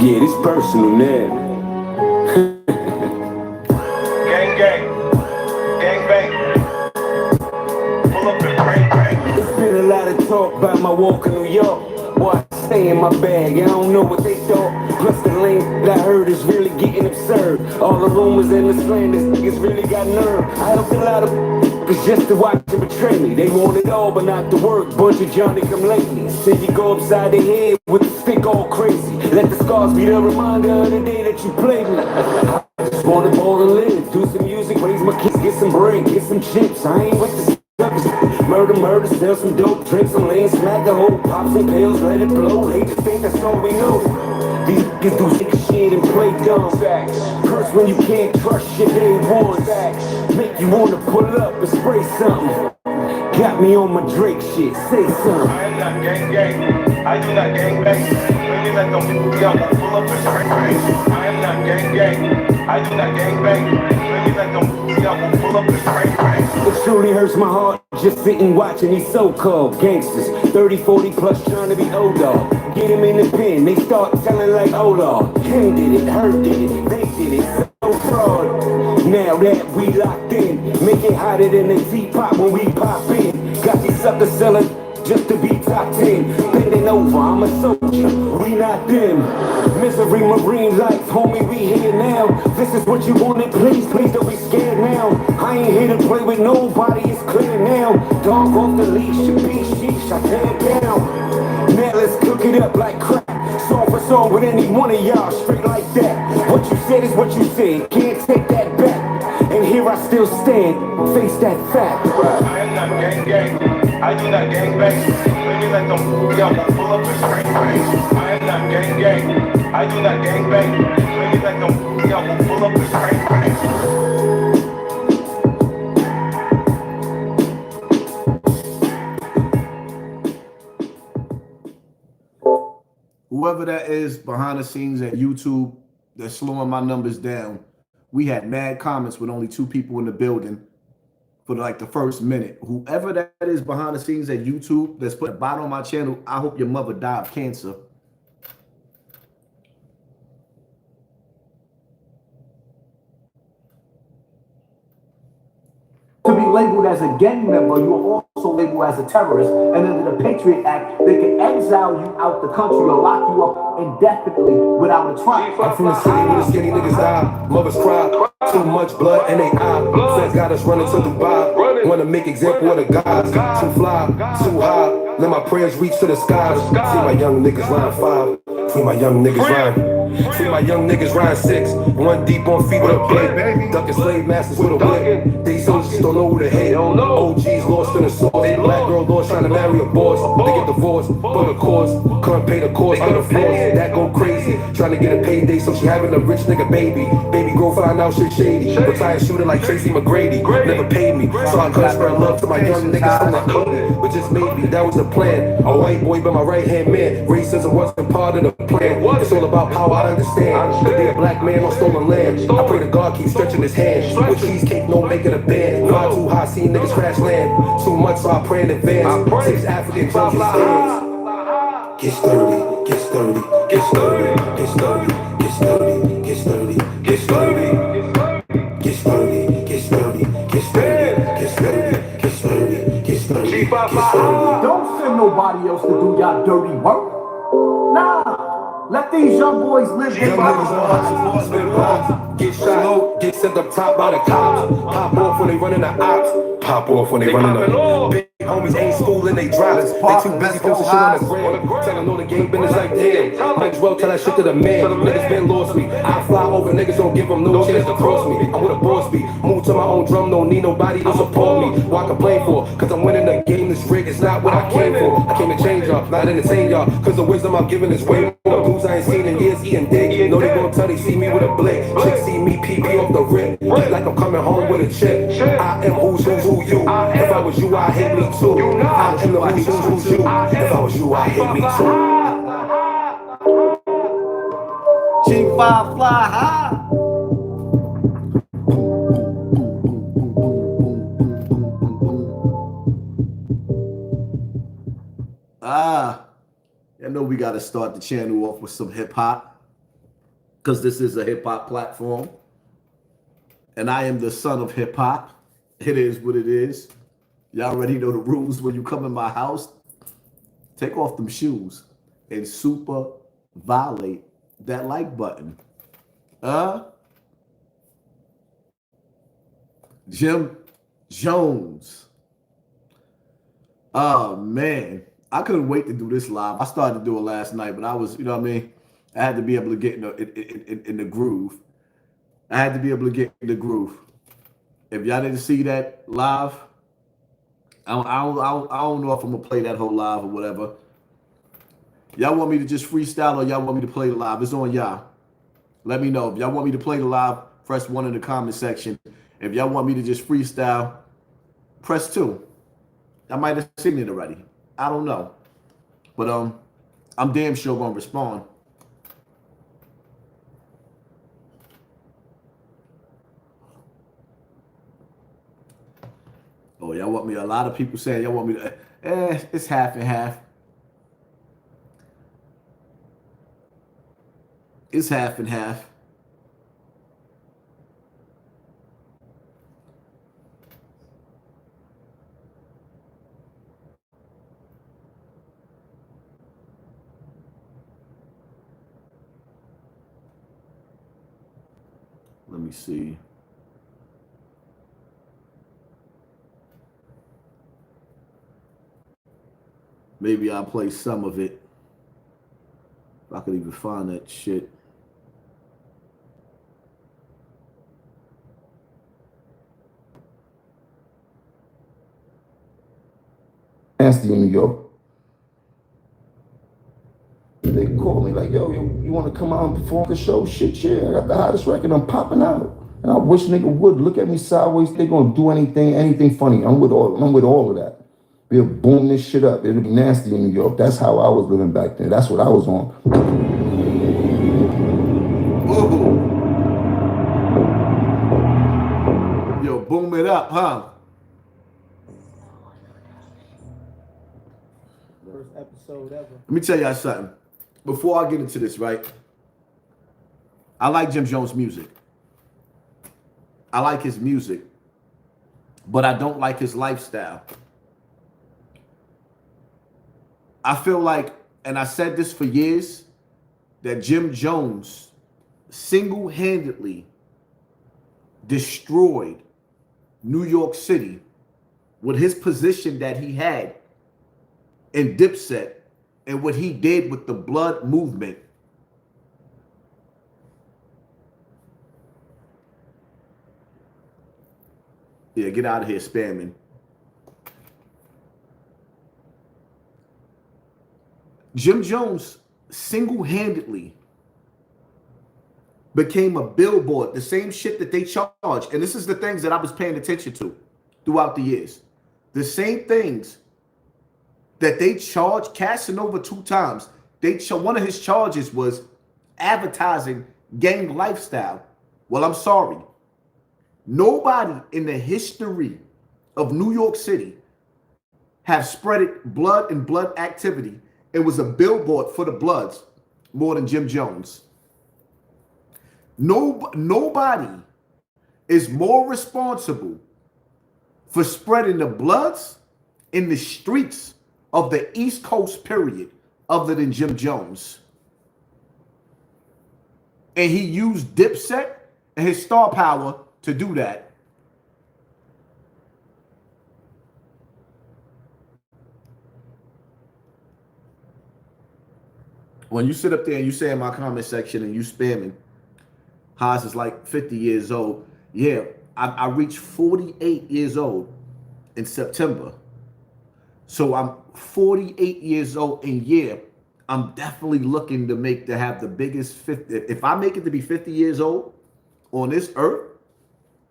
Yeah, this personal now. Gang, gang. Gang, bang. Pull up and bang, bang. There's been a lot of talk about my walk in New York. Why I stay in my bag, I don't know what they thought. Plus the lane that I heard is really getting absurd. All the rumors and the slanders, niggas really got nerve. I helped a lot of cause just to watch them betray me. They want it all but not the work, bunch of Johnny come lately. Said you go upside the head with the stick all crazy. Let the scars be the reminder of the day that you played me. I just wanna ball and live, do some music, raise my kids, get some bread, get some chips. I ain't with the murder, sell some dope, drink some lean, smack the hoe, pop some pills, let it blow. Hate to think that's all we know. These niggas do sick shit and play dumb. Facts. Curse when you can't trust shit they want. Facts. Make you wanna pull up and spray something. Got me on my Drake shit, say something. I am not gang, gang. I do not gang bang. Maybe let them pull up and spray, bang. I am not gang, gang. I do not gang bang. Maybe let them pull up and spray, bang. It truly hurts my heart just sitting watching these so-called gangsters 30, 40 plus trying to be old dog. Get him in the pen, they start telling like, oh Lord, him did it, her did it, they did it, so fraud. Now that we locked in, make it hotter than the teapot when we pop in. Got these suckers selling just to be top 10. Bending over, I'm a soldier, we not them. Misery Marine life, homie, we here now. This is what you wanted, please don't be scared now. I ain't here to play with nobody, it's clear now. Dog off the leash, you be sheesh, I tear it down. Now let's cook it up like crap. Song for song with any one of y'all, straight like that. What you said is what you said, can't take that back. And here I still stand, face that fact. I am not gang, gang. I do not gang bang. Maybe let them pull up and spray, bang. I am not gang, gang. I do not gang bang. Maybe let them pull up and spray, bang. Whoever that is behind the scenes at YouTube that's slowing my numbers down, we had mad comments with only 2 people in the building for like the first minute. Whoever that is behind the scenes at YouTube that's put a bot on my channel, I hope your mother died of cancer. To be labeled as a gang member, you are also labeled as a terrorist. And under the Patriot Act, they can exile you out the country or lock you up indefinitely without a trial. I'm from the city where the skinny niggas die, mothers cry, too much blood in they eye. Feds got us running to Dubai, wanna make example of the guys. Too fly, too high, let my prayers reach to the skies. See my young niggas rhyme 5, see my young niggas rhyme. See my young niggas rhyme 6, 1 deep on feet with a blade. Ducking slave masters with a whip. These soldiers don't know who to hit. OGs lost in the source. Black girl lost trying to marry a boss. They get divorced for the cause. Couldn't pay the cost for the floors. That go crazy. Trying to get a payday, so she having a rich nigga baby. Baby girl find out shit shady. Retired shooter like Tracy McGrady. Never paid me, so I couldn't spread love to my young niggas from the hood. But just maybe that was the plan. A white boy by my right hand man. Racism wasn't part of the plan. It's all about power. I understand. To be a black man on stolen land. I pray to God keep stretching his hand. With cheesecake, no making a band. Fly too high, seeing niggas crash land. Too much, so I pray in advance. 6 African drums and stands. Get sturdy, get sturdy, get sturdy, get sturdy, get sturdy, get sturdy, get sturdy, get sturdy, get sturdy, get sturdy, get sturdy, get sturdy, get sturdy, get sturdy. Don't send nobody else to do y'all dirty work. Nah. Let these young boys live their lives. Get shot, get sent up top by the cops. Pop off when they running the ops. Pop off when they running the big homies ain't schooling they drops. They too busy posting shit on the gram. Tell them know the game business like damn. Might as well tell that shit to the man. Niggas been lost me. I fly over niggas, don't give them no chance to cross me. I'm with a boss beat. Move to my own drum, don't need nobody to support me. What I complain for? Cause I'm winning the game. This rig is not what I came for. I came to change y'all, not entertain y'all. Cause the wisdom I'm giving is way more. Dudes I ain't seen in years eating dick. Know they gon' tell they see me with a blick. Chicks see me PP off the rip. Like I'm coming home with a chick. I am who you. If I was you, I hate me too. I am the who's you. If I was you, I hate me too. G5 fly high. I know we gotta start the channel off with some hip hop. because this is a hip hop platform. And I am the son of hip hop. It is what it is. Y'all already know the rules when you come in my house. Take off them shoes and super violate that like button. Jim Jones. Oh man, I couldn't wait to do this live. I started to do it last night, but I was, you know what I mean? I had to be able to get in the groove. I had to be able to get in the groove. If y'all didn't see that live, I don't know if I'm gonna play that whole live or whatever. Y'all want me to just freestyle or y'all want me to play the live? It's on y'all. Let me know. If y'all want me to play the live, press 1 in the comment section. If y'all want me to just freestyle, press 2. I might have seen it already. I don't know. But I'm damn sure gonna respond. Oh, y'all want me, a lot of people saying y'all want me to, it's half and half. It's half and half. Let me see. Maybe I'll play some of it. If I could even find that shit. Nasty in New York. They call me like, yo, you want to come out and perform the show? Shit, yeah, I got the hottest record, I'm popping out. And I wish nigga would look at me sideways. They gonna do anything funny. I'm with all of that. We'll boom this shit up. It'll be nasty in New York. That's how I was living back then. That's what I was on. Ooh. Yo, boom it up, huh? First episode ever. Let me tell y'all something. Before I get into this, right? I like Jim Jones' music. I like his music, but I don't like his lifestyle. I feel like, and I said this for years, that Jim Jones single-handedly destroyed New York City with his position that he had in Dipset and what he did with the blood movement. Yeah, get out of here spamming. Jim Jones single-handedly became a billboard, the same shit that they charge. And this is the things that I was paying attention to throughout the years. The same things that they charged Casanova 2 times. One of his charges was advertising gang lifestyle. Well, I'm sorry. Nobody in the history of New York City have spreaded blood and blood activity. It was a billboard for the Bloods more than Jim Jones. Nobody is more responsible for spreading the Bloods in the streets of the East Coast, period, other than Jim Jones. And he used Dipset and his star power to do that. When you sit up there and you say in my comment section and you spamming, Haas is like 50 years old. Yeah, I reached 48 years old in September. So I'm 48 years old, and yeah, I'm definitely looking to have the biggest 50. If I make it to be 50 years old on this earth,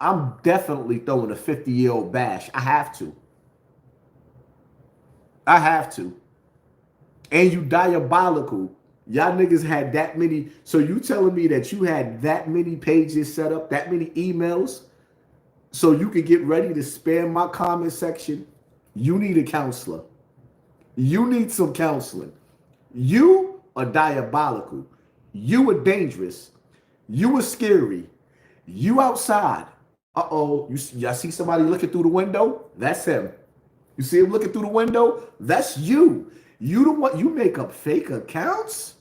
I'm definitely throwing a 50-year-old bash. I have to. I have to. And you diabolical. Y'all niggas had that many. So you telling me that you had that many pages set up, that many emails, so you could get ready to spam my comment section? You need a counselor. You need some counseling. You are diabolical. You are dangerous. You were scary. You outside. Uh-oh. I see somebody looking through the window? That's him. You see him looking through the window? That's you. You the one, you make up fake accounts?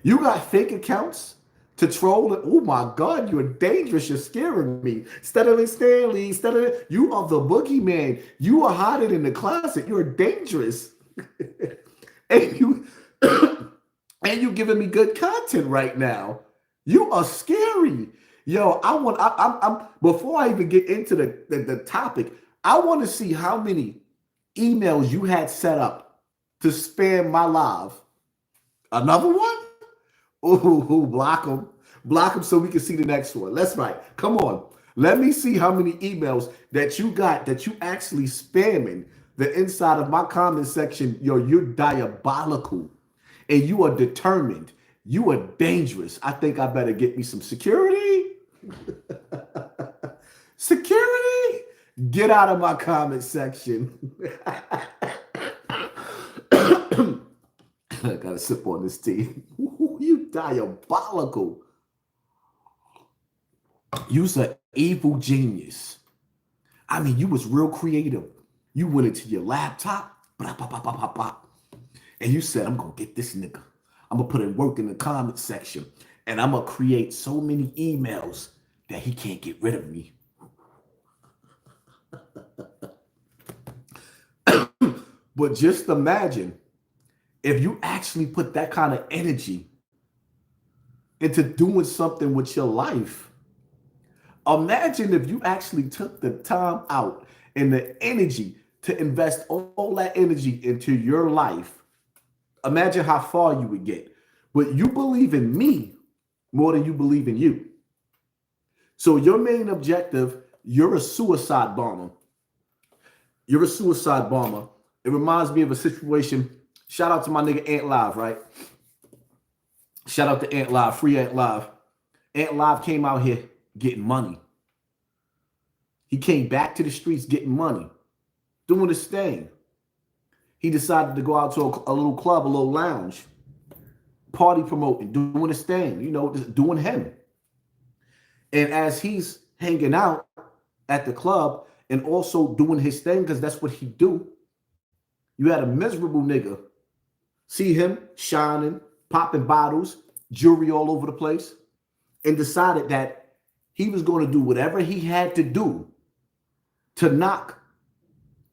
You got fake accounts to troll? Oh my God, you're dangerous. You're scaring me. Steadily Stanley, steadily. You are the boogeyman. You are hiding in the closet. You're dangerous. and you and you giving me good content right now. You are scary. Yo, I'm before I even get into the topic, I want to see how many emails you had set up to spam my live. Another one? Ooh, block them. Block them so we can see the next one. Let's right. Come on. Let me see how many emails that you got that you actually spamming the inside of my comment section. Yo, you're diabolical and you are determined. You are dangerous. I think I better get me some security. Security? Get out of my comment section. I gotta sip on this tea. You diabolical. You's an evil genius. I mean, you was real creative. You went into your laptop, and you said, I'm gonna get this nigga. I'm gonna put in work in the comment section, and I'm gonna create so many emails that he can't get rid of me. But just imagine if you actually put that kind of energy into doing something with your life. Imagine if you actually took the time out and the energy to invest all that energy into your life. Imagine how far you would get. But you believe in me more than you believe in you. So your main objective, you're a suicide bomber. You're a suicide bomber. It reminds me of a situation. Shout out to my nigga Ant Live, right? Shout out to Ant Live, free Ant Live. Ant Live came out here getting money. He came back to the streets getting money, doing his thing. He decided to go out to a little club, a little lounge, party promoting, doing his thing, you know, just doing him. And as he's hanging out at the club and also doing his thing, because that's what he do, you had a miserable nigga see him shining, popping bottles, jewelry all over the place, and decided that he was going to do whatever he had to do to knock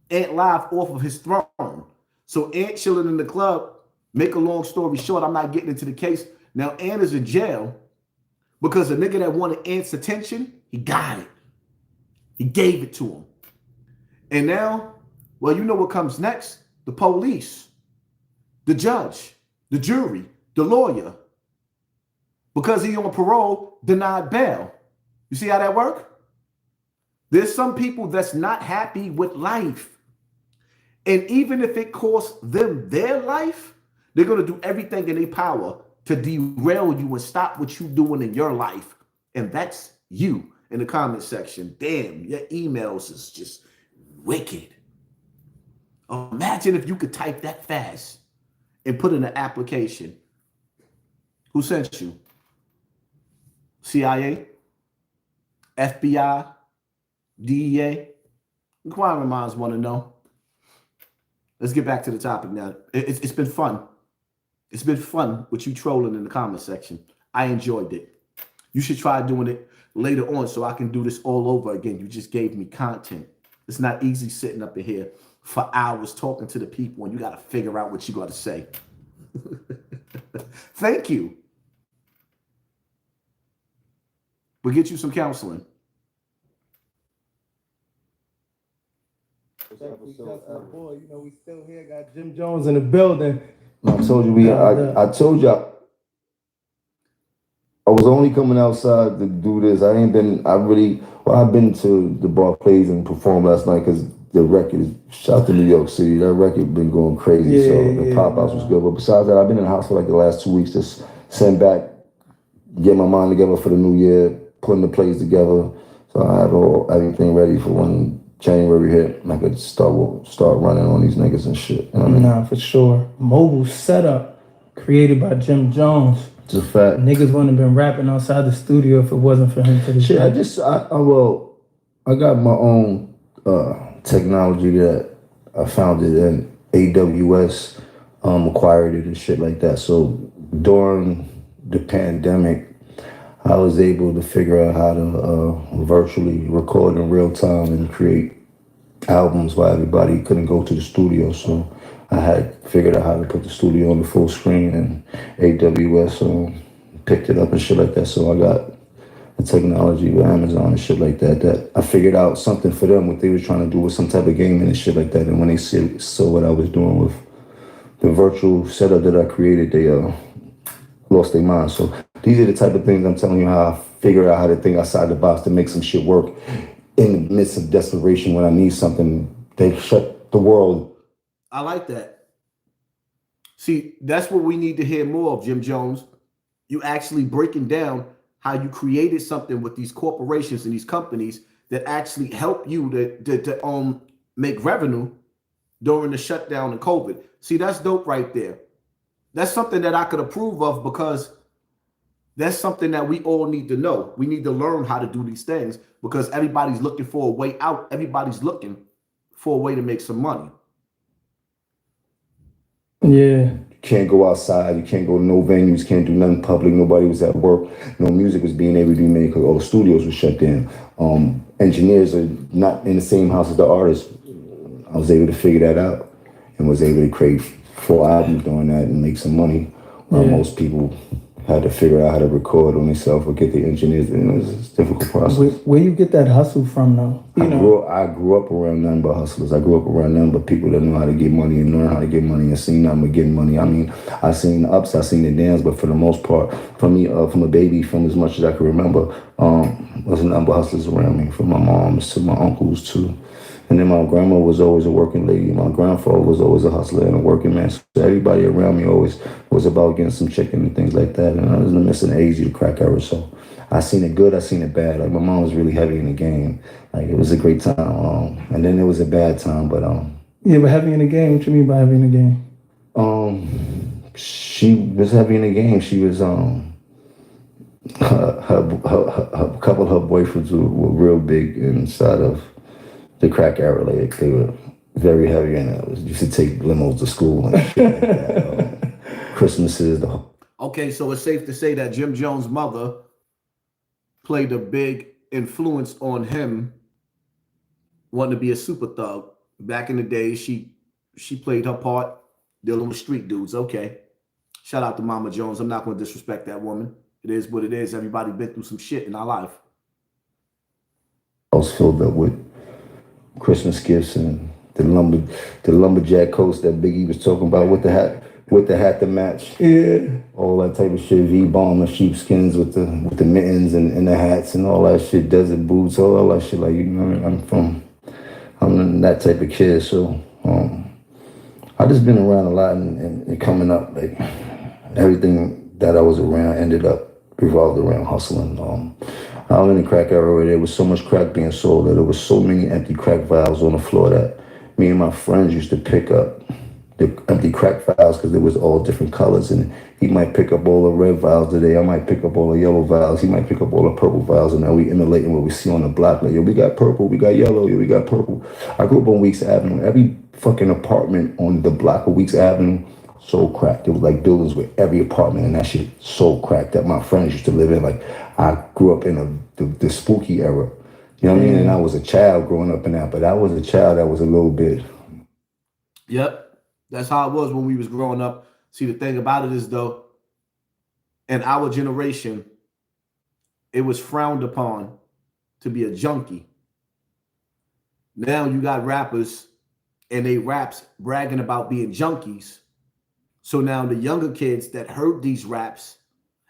Ant Live off of his throne. So Ant chilling in the club, make a long story short, I'm not getting into the case. Now Ant is in jail because the nigga that wanted Ant's attention, he got it. He gave it to him. And now, well, you know what comes next? The police, the judge, the jury, the lawyer. Because he on parole, denied bail. You see how that works? There's some people that's not happy with life. And even if it costs them their life, they're going to do everything in their power to derail you and stop what you're doing in your life. And that's you in the comment section. Damn, your emails is just wicked. Imagine if you could type that fast and put in an application. Who sent you? CIA? FBI? DEA? Inquiring minds want to know. Let's get back to the topic now. It's been fun. It's been fun with you trolling in the comment section. I enjoyed it. You should try doing it later on so I can do this all over again. You just gave me content. It's not easy sitting up in here for hours talking to the people and you got to figure out what you got to say. Thank you. We'll get you some counseling. Boy, you know, we still here, got Jim Jones in the building. I told you I told you I was only coming outside to do this. I've been to the Barclays and performed last night because the record is shot to New York City. That record been going crazy, the pop-outs was good. But besides that, I've been in the house for like the last 2 weeks, just sitting back, get my mind together for the new year, putting the plays together. So I have everything ready for when January hit, and I could start running on these niggas and shit. You know what I mean? Nah, for sure. Mobile setup created by Jim Jones. It's a fact. Niggas wouldn't have been rapping outside the studio if it wasn't for him to this Shit, day. I got my own technology that I founded in AWS, acquired it and shit like that. So during the pandemic, I was able to figure out how to virtually record in real time and create albums while everybody couldn't go to the studio. So I had figured out how to put the studio on the full screen, and AWS picked it up and shit like that. So I got the technology with Amazon and shit like that, that I figured out something for them, what they were trying to do with some type of gaming and shit like that. And when they saw what I was doing with the virtual setup that I created, they lost their mind. So these are the type of things I'm telling you how I figure out how to think outside the box to make some shit work in the midst of desperation. When I need something, they shut the world. I like that. See, that's what we need to hear more of, Jim Jones. You actually breaking down how you created something with these corporations and these companies that actually help you to make revenue during the shutdown and COVID. See, that's dope right there. That's something that I could approve of, because that's something that we all need to know. We need to learn how to do these things, because everybody's looking for a way out. Everybody's looking for a way to make some money. Yeah. You can't go outside. You can't go to no venues. Can't do nothing public. Nobody was at work. No music was being able to be made because all the studios were shut down. Engineers are not in the same house as the artists. I was able to figure that out and was able to create 4 albums doing that and make some money. While most people had to figure out how to record on themselves or get the engineers. And it was a difficult process. Where you get that hustle from, though? I grew up around nothing but hustlers. I grew up around nothing but people that know how to get money and learn how to get money and seen nothing but getting money. I mean, I seen the ups, I seen the downs, but for the most part, from me, from a baby, from as much as I can remember, wasn't nothing but hustlers around me. From my moms to my uncles to. And then my grandma was always a working lady. My grandfather was always a hustler and a working man. So everybody around me always was about getting some chicken and things like that. And I was in the midst of the age of the crack era. So I seen it good, I seen it bad. Like, my mom was really heavy in the game. Like, it was a great time. And then it was a bad time, but yeah, but heavy in the game, what you mean by heavy in the game? She was heavy in the game. She was a couple of her boyfriends were real big inside of the crack era. Like, they were very heavy, and it used to take limos to school and shit like that. Christmases. Okay, so it's safe to say that Jim Jones' mother played a big influence on him wanting to be a super thug. Back in the day, she played her part dealing with street dudes. Okay. Shout out to Mama Jones. I'm not going to disrespect that woman. It is what it is. Everybody been through some shit in our life. I was filled up with Christmas gifts and the lumberjack coats that Biggie was talking about with the hat to match. Yeah. All that type of shit. V-bomber sheepskins with the mittens and the hats and all that shit. Desert boots, all that shit. Like, you know, I'm that type of kid. So I just been around a lot and coming up, like, everything that I was around ended up revolved around hustling. I was in the crack era where there was so much crack being sold that there was so many empty crack vials on the floor that me and my friends used to pick up the empty crack vials because there was all different colors, and he might pick up all the red vials today. I might pick up all the yellow vials. He might pick up all the purple vials, and now we emulating what we see on the block. Like, yo, we got purple, we got yellow, yo, we got purple. I grew up on Weeks Avenue. Every fucking apartment on the block of Weeks Avenue sold crack. There was like buildings with every apartment, and that shit sold crack that my friends used to live in. Like, I grew up in the spooky era. You know what I mean? And I was a child growing up in that, but I was a child that was a little bit. Yep. That's how it was when we was growing up. See, the thing about it is, though, in our generation, it was frowned upon to be a junkie. Now you got rappers and they raps bragging about being junkies. So now the younger kids that heard these raps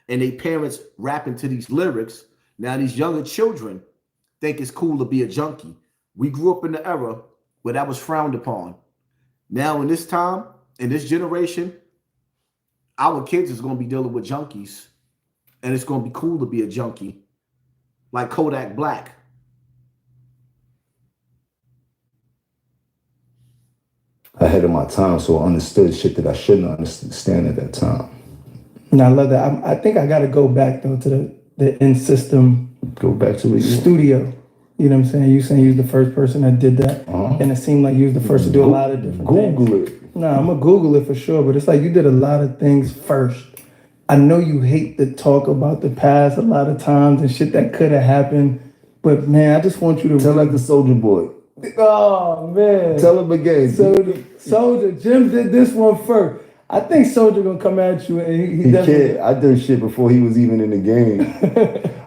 and their parents rapping to these lyrics, now these younger children think it's cool to be a junkie. We grew up in the era where that was frowned upon. Now in this time, in this generation, our kids is going to be dealing with junkies, and it's going to be cool to be a junkie, like Kodak Black. Ahead of my time, so I understood shit that I shouldn't understand at that time. And I love that. I think I got to go back though to the in system. Go back to it. Studio. You know what I'm saying? You saying you was the first person that did that, and it seemed like you was the first to do a lot of different things. Google it. No, I'm gonna Google it for sure. But it's like you did a lot of things first. I know you hate to talk about the past a lot of times and shit that could have happened, but man, I just want you to tell like the Soldier Boy. Oh man, tell him again. Soldier, Jim did this one first. I think Soldier gonna come at you, and he definitely. Can't. I did shit before he was even in the game.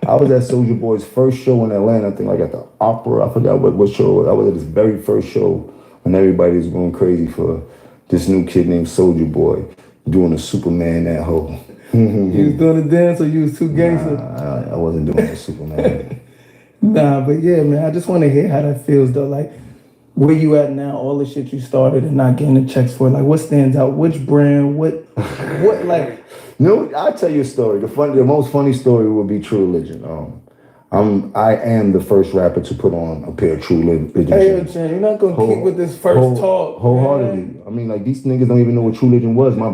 I was at Soldier Boy's first show in Atlanta. I think like at the Opera. I forgot what show. I was at his very first show when everybody was going crazy for this new kid named Soldier Boy doing a Superman that hoe. You was doing the dance, or you was too gangster? Nah, I wasn't doing the Superman. Nah, but yeah, man. I just want to hear how that feels though. Like, where you at now? All the shit you started and not getting the checks for. Like, what stands out? Which brand? What? Like. No, I'll tell you a story. The most funny story would be True Religion. I am the first rapper to put on a pair of True Religion. Hey, Jim, you're not gonna keep with this first talk. Wholeheartedly. Man. I mean, like these niggas don't even know what True Religion was. My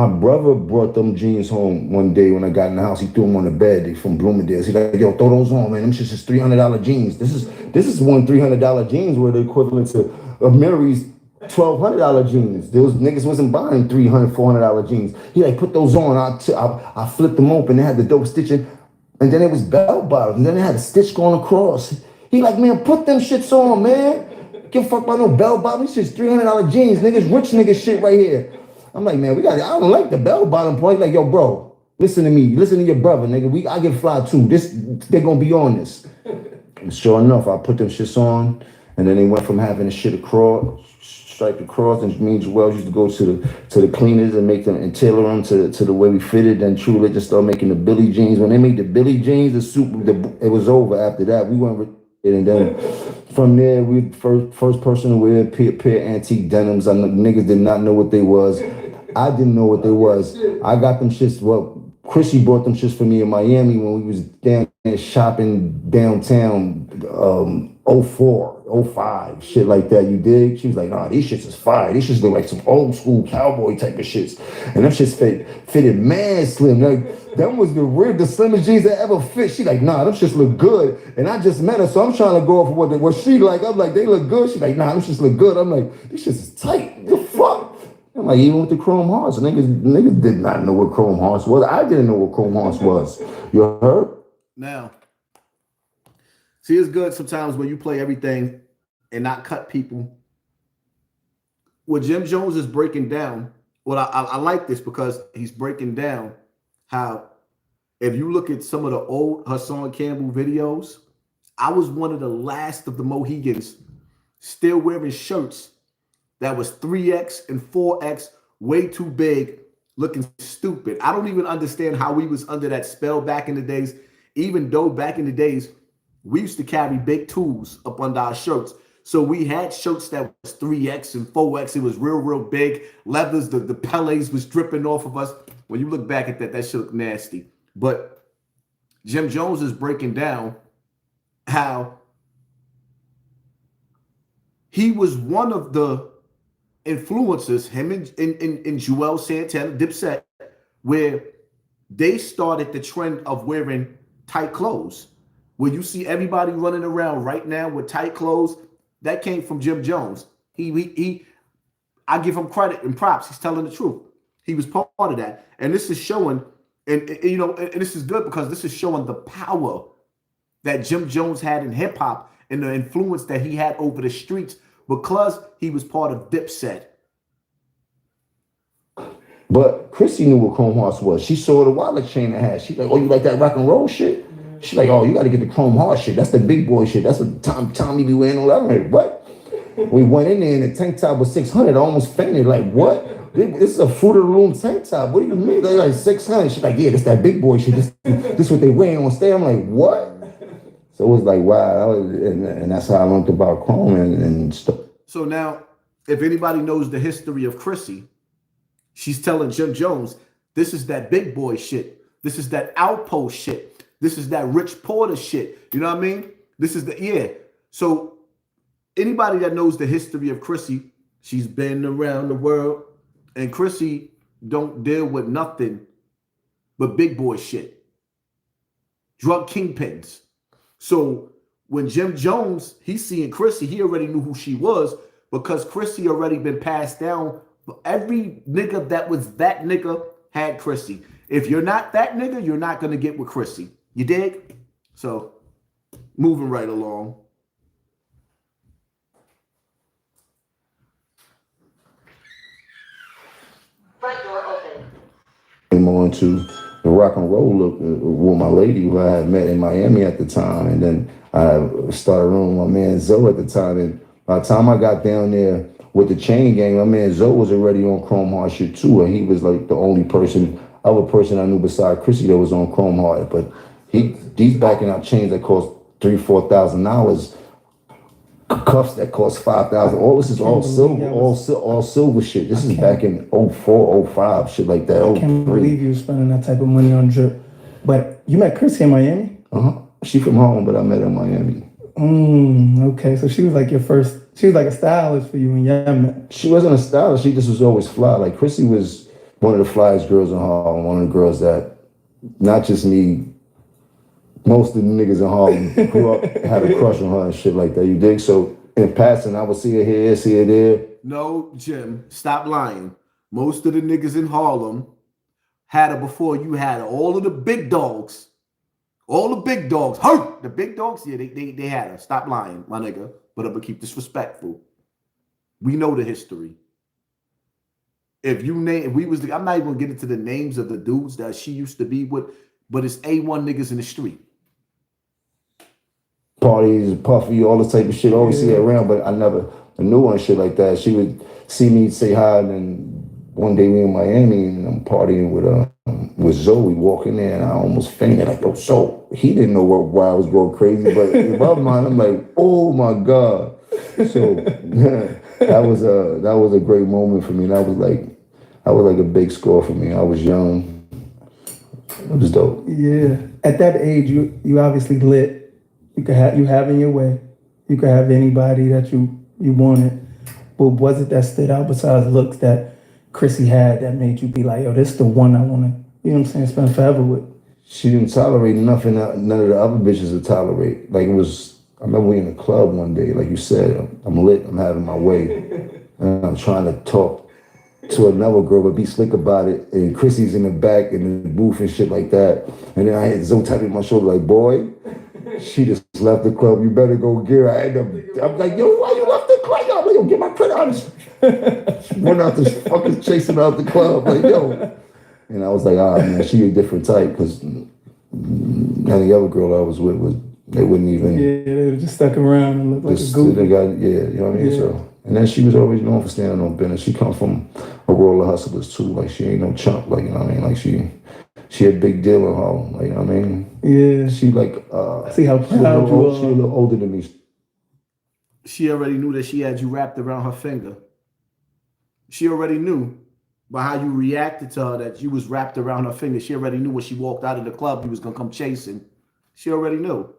brother brought them jeans home one day when I got in the house. He threw them on the bed. They from Bloomingdale's. He's like, yo, throw those on, man. Them shit's just $300 jeans. This is one $300 jeans were the equivalent to Mary's $1,200 jeans. Those niggas wasn't buying $300, $400 jeans. He like put those on. I flipped them open. They had the dope stitching, and then it was bell bottoms. And then they had a stitch going across. He like, man, put them shits on, man. Give a fuck about no bell bottom. This shit's $300 jeans. Niggas, rich niggas shit right here. I'm like, man, I don't like the bell bottom point. Like, yo, bro, listen to me. Listen to your brother, nigga. I get fly too. They're gonna be on this. And sure enough, I put them shits on, and then they went from having the shit across. Striped across, and me and Joel used to go to the cleaners and make them and tailor them to the way we fitted. Then True Religion started making the Billy jeans. When they made the Billy jeans, it was over. After that, we went with it, and then from there, we first person to wear pair antique denims. Niggas did not know what they was. I didn't know what they was. I got them shits. Well, Chrissy brought them shits for me in Miami when we was down there shopping downtown. 04, 05, shit like that, you dig? She was like, nah, these shits is fire. These shits look like some old school cowboy type of shits. And them shits fitted mad slim. Like, them was the slimmest jeans that ever fit. She like, nah, them shits look good. And I just met her, so I'm trying to go off of what she like. I'm like, they look good. She like, nah, them shits look good. I'm like, these shits is tight. The fuck? I'm like, even with the chrome hearts, niggas did not know what chrome hearts was. I didn't know what chrome hearts was. You heard? Now, see, it's good sometimes when you play everything and not cut people. What Jim Jones is breaking down, well, I like this because he's breaking down how if you look at some of the old Hassan Campbell videos, I was one of the last of the Mohegans still wearing shirts that was 3X and 4X, way too big, looking stupid. I don't even understand how we was under that spell back in the days, even though back in the days, we used to carry big tools up under our shirts. So we had shirts that was 3X and 4X. It was real big. Leathers, the Pelés was dripping off of us. When you look back at that shit looked nasty. But Jim Jones is breaking down how he was one of the influencers, him and Joel Santana, Dipset, where they started the trend of wearing tight clothes. Where you see everybody running around right now with tight clothes, that came from Jim Jones. I give him credit and props. He's telling the truth. He was part of that. And this is showing, and this is good because this is showing the power that Jim Jones had in hip hop and the influence that he had over the streets because he was part of Dipset. But Chrissy knew what chrome hearts was. She saw the wallet chain it had. She's like, oh, you like that rock and roll shit? She's like, oh, you got to get the chrome heart shit. That's the big boy shit. That's what Tommy be wearing all that. I'm like, what? We went in there and the tank top was 600. I almost fainted. Like, what? This is a Fruit of the Loom tank top. What do you mean? They're like 600. She's like, yeah, that's that big boy shit. This what they wearing on stage. I'm like, what? So it was like, wow. And that's how I learned about chrome and stuff. So now, if anybody knows the history of Chrissy, she's telling Jim Jones, this is that big boy shit. This is that outpost shit. This is that Rich Porter shit. You know what I mean? This is yeah. So anybody that knows the history of Chrissy, she's been around the world, and Chrissy don't deal with nothing but big boy shit. Drug kingpins. So when Jim Jones, he's seeing Chrissy, he already knew who she was because Chrissy already been passed down. Every nigga that was that nigga had Chrissy. If you're not that nigga, you're not going to get with Chrissy. You dig? So moving right along. Front door open. Came on to the rock and roll look with my lady who I had met in Miami at the time. And then I started rooming with my man Zoe at the time. And by the time I got down there with the chain gang, my man Zoe was already on Chrome Heart shit too. And he was like the only other person I knew besides Chrissy that was on Chrome Heart. But he's backing out chains that cost $3,000-$4,000. Cuffs that cost $5,000. All this is all silver, all silver shit. This is back in 04, 05, shit like that. I can't believe you were spending that type of money on drip. But you met Chrissy in Miami? She from home, but I met her in Miami. Okay, so she was like your first. She was like a stylist for you in Yemen. She wasn't a stylist. She just was always fly. Like Chrissy was one of the flyest girls in Harlem. One of the girls that, not just me, most of the niggas in Harlem grew up, had a crush on her and shit like that. You dig? So in passing, I would see her here, see her there. No, Jim, stop lying. Most of the niggas in Harlem had her before you had her. All of the big dogs, the big dogs, yeah, they had her. Stop lying, my nigga. But I'm gonna keep this respectful. We know the history. If you name, I'm not even gonna get into the names of the dudes that she used to be with, but it's A1 niggas in the street. Parties, Puffy, all this type of shit. Always see her around, but I never knew her and shit like that. She would see me, say hi, and then one day we in Miami and I'm partying with Zoe, walking there, and I almost fainted. Like, yo, so he didn't know why I was going crazy, but in my mind, I'm like, oh my God. So that was a great moment for me. That was like a big score for me. I was young. It was dope. Yeah. At that age, you obviously lit. You having your way. You could have anybody that you wanted. But was it that stood out besides looks that Chrissy had that made you be like, yo, this is the one I want to, you know what I'm saying, spend forever with? She didn't tolerate nothing none of the other bitches would tolerate. Like it was, I remember we in the club one day, like you said, I'm lit, I'm having my way. And I'm trying to talk to another girl, but be slick about it. And Chrissy's in the back in the booth and shit like that. And then I had Zoe tapping my shoulder like, boy, she just left the club. You better go get her. I'm like, yo, why you left the club? I'm like, yo, get my credit out. Went out to fucking chasing her out the club. Like, yo. And I was like, man, she a different type because any other girl I was with they wouldn't even. Yeah, they just stuck around and looked like a goof. You know what I mean? Yeah. So, and then she was always known for standing on business. She come from a world of hustlers too. Like she ain't no chump. Like, you know what I mean? Like she a big deal in Harlem. Like, you know what I mean? Yeah. She like see how proud you are. She a little older than me. She already knew that she had you wrapped around her finger. She already knew by how you reacted to her that you was wrapped around her finger. She already knew when she walked out of the club you was gonna come chasing. She already knew.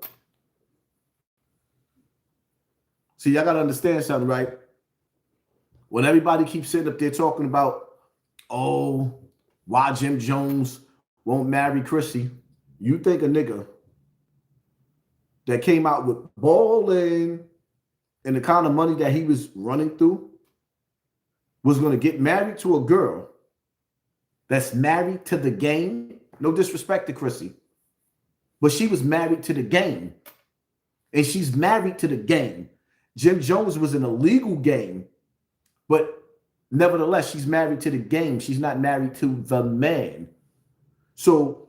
See, y'all gotta understand something, right? When everybody keeps sitting up there talking about, oh, why Jim Jones won't marry Chrissy, you think a nigga that came out with balling and the kind of money that he was running through was going to get married to a girl that's married to the game? No disrespect to Chrissy, but she was married to the game, and she's married to the game. Jim Jones was an illegal game, but nevertheless, she's married to the game. She's not married to the man. So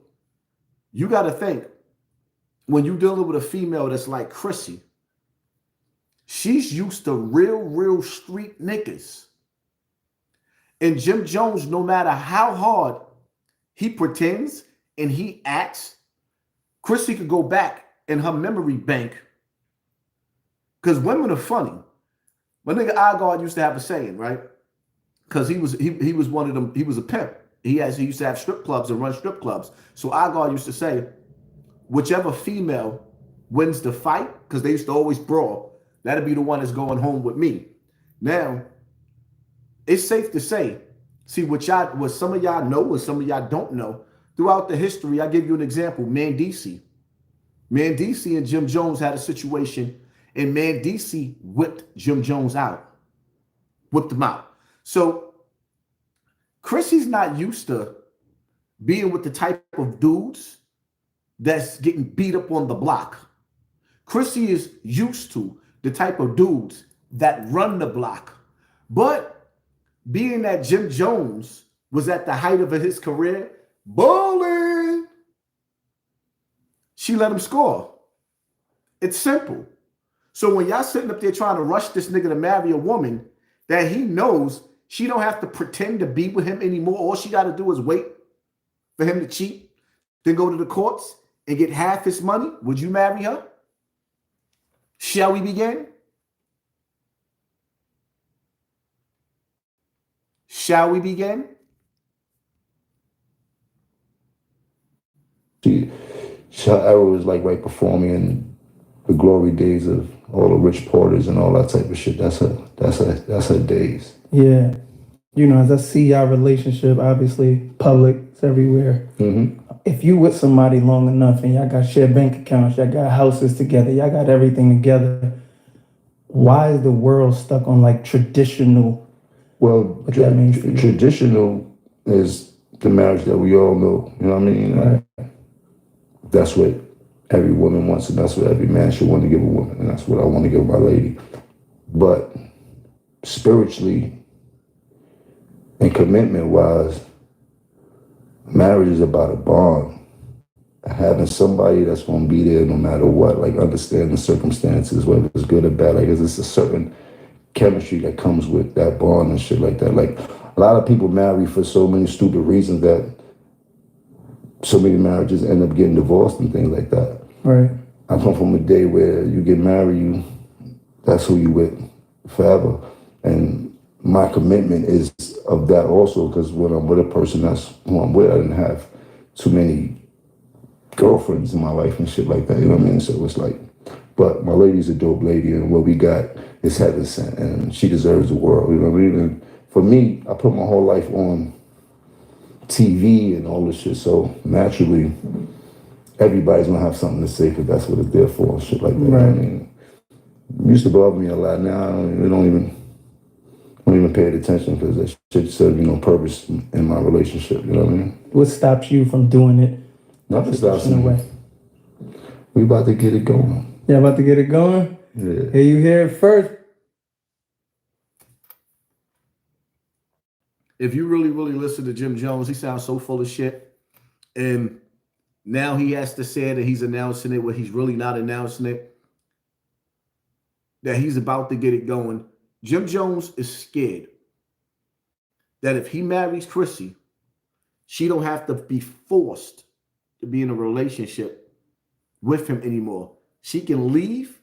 you got to think, when you're dealing with a female that's like Chrissy, she's used to real street niggas. And Jim Jones, no matter how hard he pretends and he acts, Chrissy could go back in her memory bank. Because women are funny. My nigga Igard used to have a saying, right? Because he was one of them, he was a pimp. He used to have strip clubs and run strip clubs. So Igard used to say, whichever female wins the fight, because they used to always brawl, that'll be the one that's going home with me. Now, it's safe to say, see what some of y'all know, what some of y'all don't know, throughout the history, I give you an example. Mandisi and Jim Jones had a situation, and Mandisi whipped Jim Jones out, whipped him out. So Chrissy's not used to being with the type of dudes that's getting beat up on the block. Chrissy is used to the type of dudes that run the block. But being that Jim Jones was at the height of his career, bowling, she let him score. It's simple. So when y'all sitting up there trying to rush this nigga to marry a woman that he knows she don't have to pretend to be with him anymore, all she got to do is wait for him to cheat, then go to the courts and get half his money, would you marry her? Shall we begin? Shall we begin? Her era was like right before me in the glory days of all the Rich Porters and all that type of shit. That's her days. Yeah. You know, as I see our relationship, obviously public, it's everywhere. If you with somebody long enough and y'all got shared bank accounts, y'all got houses together, y'all got everything together, why is the world stuck on like traditional? Well, traditional is the marriage that we all know. You know what I mean? Right. That's what every woman wants, and that's what every man should want to give a woman, and that's what I want to give my lady. But spiritually and commitment-wise, marriage is about a bond. Having somebody that's going to be there no matter what, like understand the circumstances, whether it's good or bad. Like it's a certain chemistry that comes with that bond and shit like that. Like a lot of people marry for so many stupid reasons that so many marriages end up getting divorced and things like that. Right. I come from a day where you get married, that's who you with forever. And my commitment is of that also, because when I'm with a person that's who I'm with, I didn't have too many girlfriends in my life and shit like that, you know what I mean? So it's like, but my lady's a dope lady, and what we got is heaven sent, and she deserves the world, you know what I mean? And for me, I put my whole life on TV and all this shit, so naturally, everybody's gonna have something to say because that's what it's there for and shit like that. Right. I mean, it used to bother me a lot. Now I don't even pay attention because that shit serves me no purpose in my relationship. You know what I mean? What stops you from doing it? Nothing stops me. We about to get it going. Yeah, about to get it going? Yeah. Hey, you hear it first. If you really, really listen to Jim Jones, he sounds so full of shit. And now he has to say that he's announcing it when he's really not announcing it, that he's about to get it going. Jim Jones is scared that if he marries Chrissy, she don't have to be forced to be in a relationship with him anymore. She can leave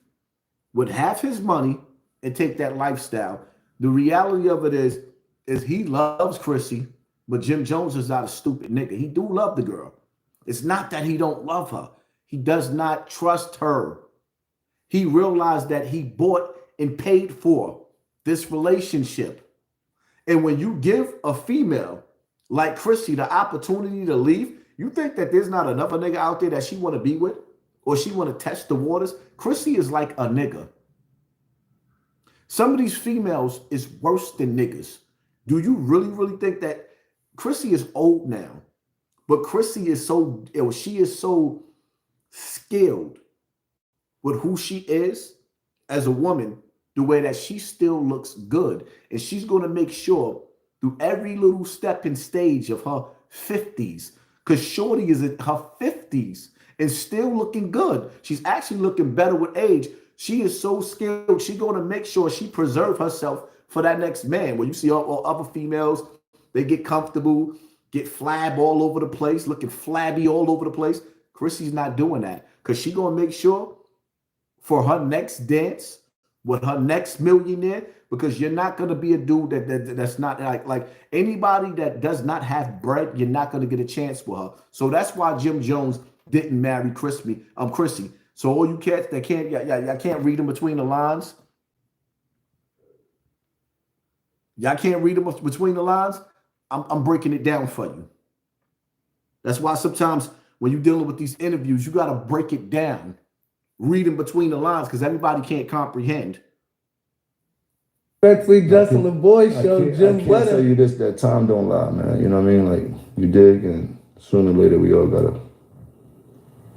with half his money and take that lifestyle. The reality of it is he loves Chrissy, but Jim Jones is not a stupid nigga. He do love the girl. It's not that he don't love her. He does not trust her. He realized that he bought and paid for this relationship. And when you give a female like Chrissy the opportunity to leave, you think that there's not another nigga out there that she want to be with or she want to test the waters? Chrissy is like a nigga. Some of these females is worse than niggas. Do you really, really think that Chrissy is old now, but Chrissy is she is so skilled with who she is as a woman, the way that she still looks good. And she's going to make sure through every little step and stage of her 50s, because Shorty is in her 50s and still looking good. She's actually looking better with age. She is so skilled. She's going to make sure she preserve herself for that next man. When you see all other females, they get comfortable, get flab all over the place, looking flabby all over the place. Chrissy's not doing that because she's going to make sure for her next dance with her next millionaire, because you're not going to be a dude that's not like anybody that does not have bread, you're not going to get a chance with her. So that's why Jim Jones didn't marry Chrissy. So all you cats that can't read them between the lines. Y'all can't read them between the lines. I'm breaking it down for you. That's why sometimes when you're dealing with these interviews, you got to break it down, reading between the lines, because everybody can't comprehend. Respectfully, Justin LeBoy show, Jim I can't tell you this, that time don't lie, man. You know what I mean? Like, you dig, and sooner or later we all gotta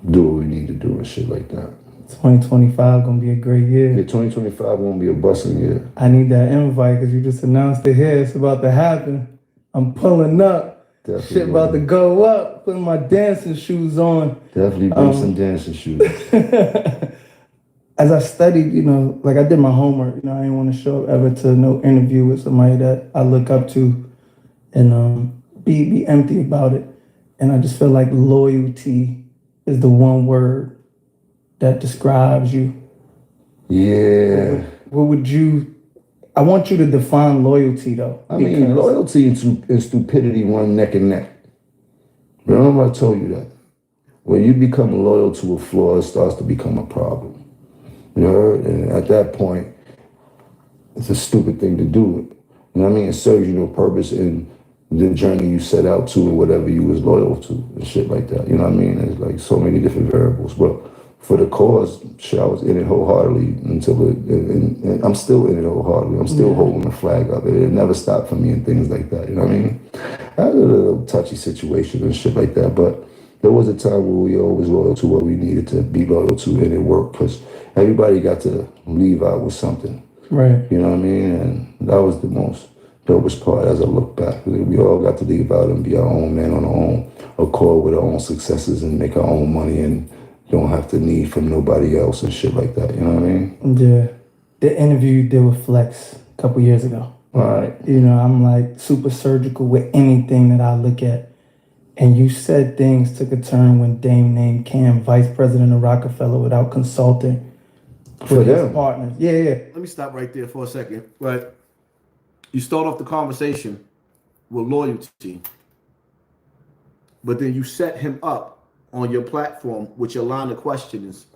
do what we need to do and shit like that. 2025 gonna be a great year. Yeah, 2025 won't be a busting year. I need that invite because you just announced it here. It's about to happen. I'm pulling up. Definitely Shit about to go up. Putting my dancing shoes on. Definitely bring some dancing shoes. As I studied, you know, like I did my homework, you know, I didn't want to show up ever to no interview with somebody that I look up to and be empty about it. And I just feel like loyalty is the one word that describes you. Yeah. What would you, I want you to define loyalty though. I mean, loyalty and stupidity run neck and neck. Remember I told you that. When you become loyal to a flaw, it starts to become a problem. You know, and at that point, it's a stupid thing to do. You know what I mean? It serves you no purpose in the journey you set out to or whatever you was loyal to and shit like that. You know what I mean? There's like so many different variables. But for the cause, shit, I was in it wholeheartedly until and I'm still in it wholeheartedly. I'm still holding the flag up. It never stopped for me and things like that. You know what I mean? I had a little touchy situation and shit like that, but there was a time where we always loyal to what we needed to be loyal to, and it worked because everybody got to leave out with something. Right. You know what I mean? And that was the most dopest part as I look back. We all got to leave out and be our own man on our own accord with our own successes and make our own money and don't have to need from nobody else and shit like that. You know what I mean? Yeah. The interview you did with Flex a couple years ago. All right. You know, I'm like super surgical with anything that I look at. And you said things took a turn when Dame named Cam vice president of Rockefeller without consulting with his partners. Yeah. Let me stop right there for a second. Right. You start off the conversation with loyalty, but then you set him up on your platform with your line of questions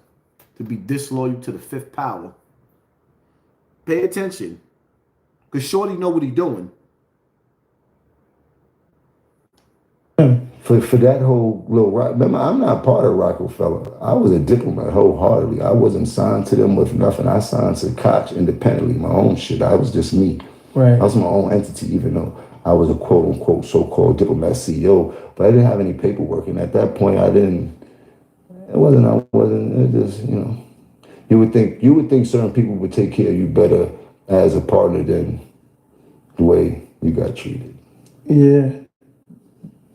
to be disloyal to the fifth power. Pay attention, because Shorty know what he doing. For that whole little rock, remember, I'm not part of Rockefeller. I was a diplomat wholeheartedly. I wasn't signed to them with nothing. I signed to Koch independently, my own shit. I was just me. Right. I was my own entity, even though I was a quote unquote so-called diplomat CEO, but I didn't have any paperwork. And at that point, it just, you know, you would think certain people would take care of you better as a partner than the way you got treated. Yeah.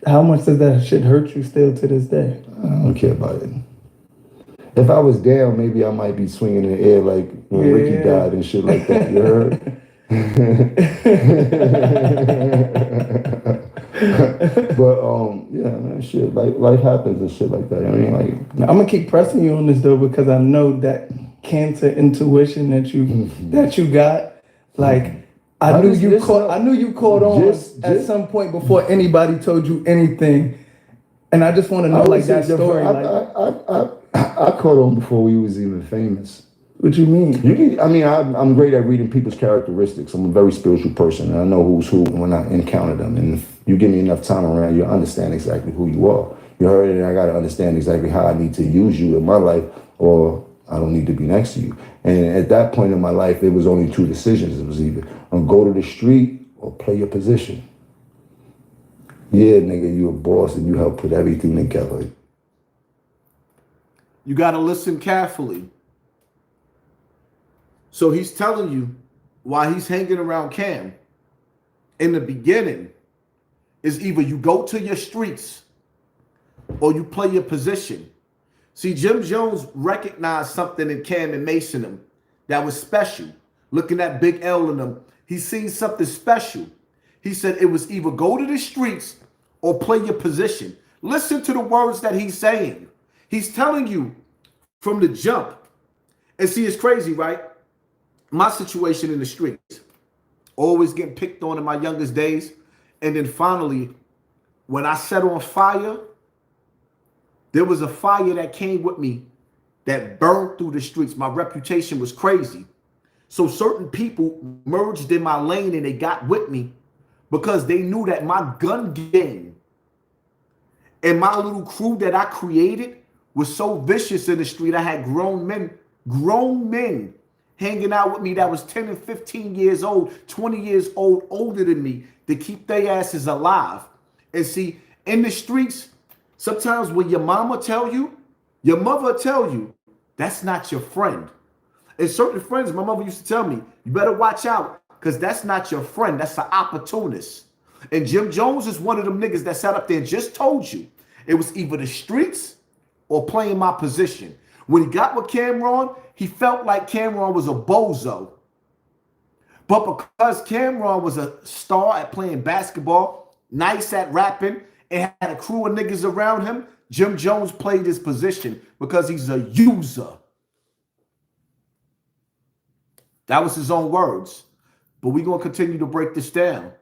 How much does that shit hurt you still to this day? I don't care about it. If I was down, maybe I might be swinging in the air like when Ricky died and shit like that. You heard? But yeah, man, shit, like life happens and shit like that. I mean, like, I'm gonna keep pressing you on this though, because I know that cancer intuition that you got, like. I knew you caught on at some point before anybody told you anything, and I just want to know like that story. I caught on before we was even famous. What you mean? I'm great at reading people's characteristics. I'm a very spiritual person, and I know who's who when I encounter them. And if you give me enough time around, you understand exactly who you are. You heard it, and I got to understand exactly how I need to use you in my life, or I don't need to be next to you. And at that point in my life, it was only two decisions. It was either go to the street or play your position. Yeah, nigga, you a boss and you help put everything together. You got to listen carefully. So he's telling you why he's hanging around Cam. In the beginning, is either you go to your streets or you play your position. See, Jim Jones recognized something in Cam and Mace in him that was special. Looking at Big L in them, he seen something special. He said it was either go to the streets or play your position. Listen to the words that he's saying. He's telling you from the jump. And see, it's crazy, right? My situation in the streets, always getting picked on in my youngest days. And then finally, when I set on fire, there was a fire that came with me that burned through the streets. My reputation was crazy. So certain people merged in my lane and they got with me because they knew that my gun game And my little crew that I created was so vicious in the street. I had grown men hanging out with me that was 10 and 15 years old, 20 years old, older than me, to keep their asses alive. And see, in the streets, sometimes when your mama tell you, your mother tell you, that's not your friend. And certain friends, my mother used to tell me, you better watch out, because that's not your friend. That's an opportunist. And Jim Jones is one of them niggas that sat up there and just told you it was either the streets or playing my position. When he got with Camron, he felt like Camron was a bozo. But because Camron was a star at playing basketball, nice at rapping, and had a crew of niggas around him, Jim Jones played his position because he's a user. That was his own words. But we're going to continue to break this down.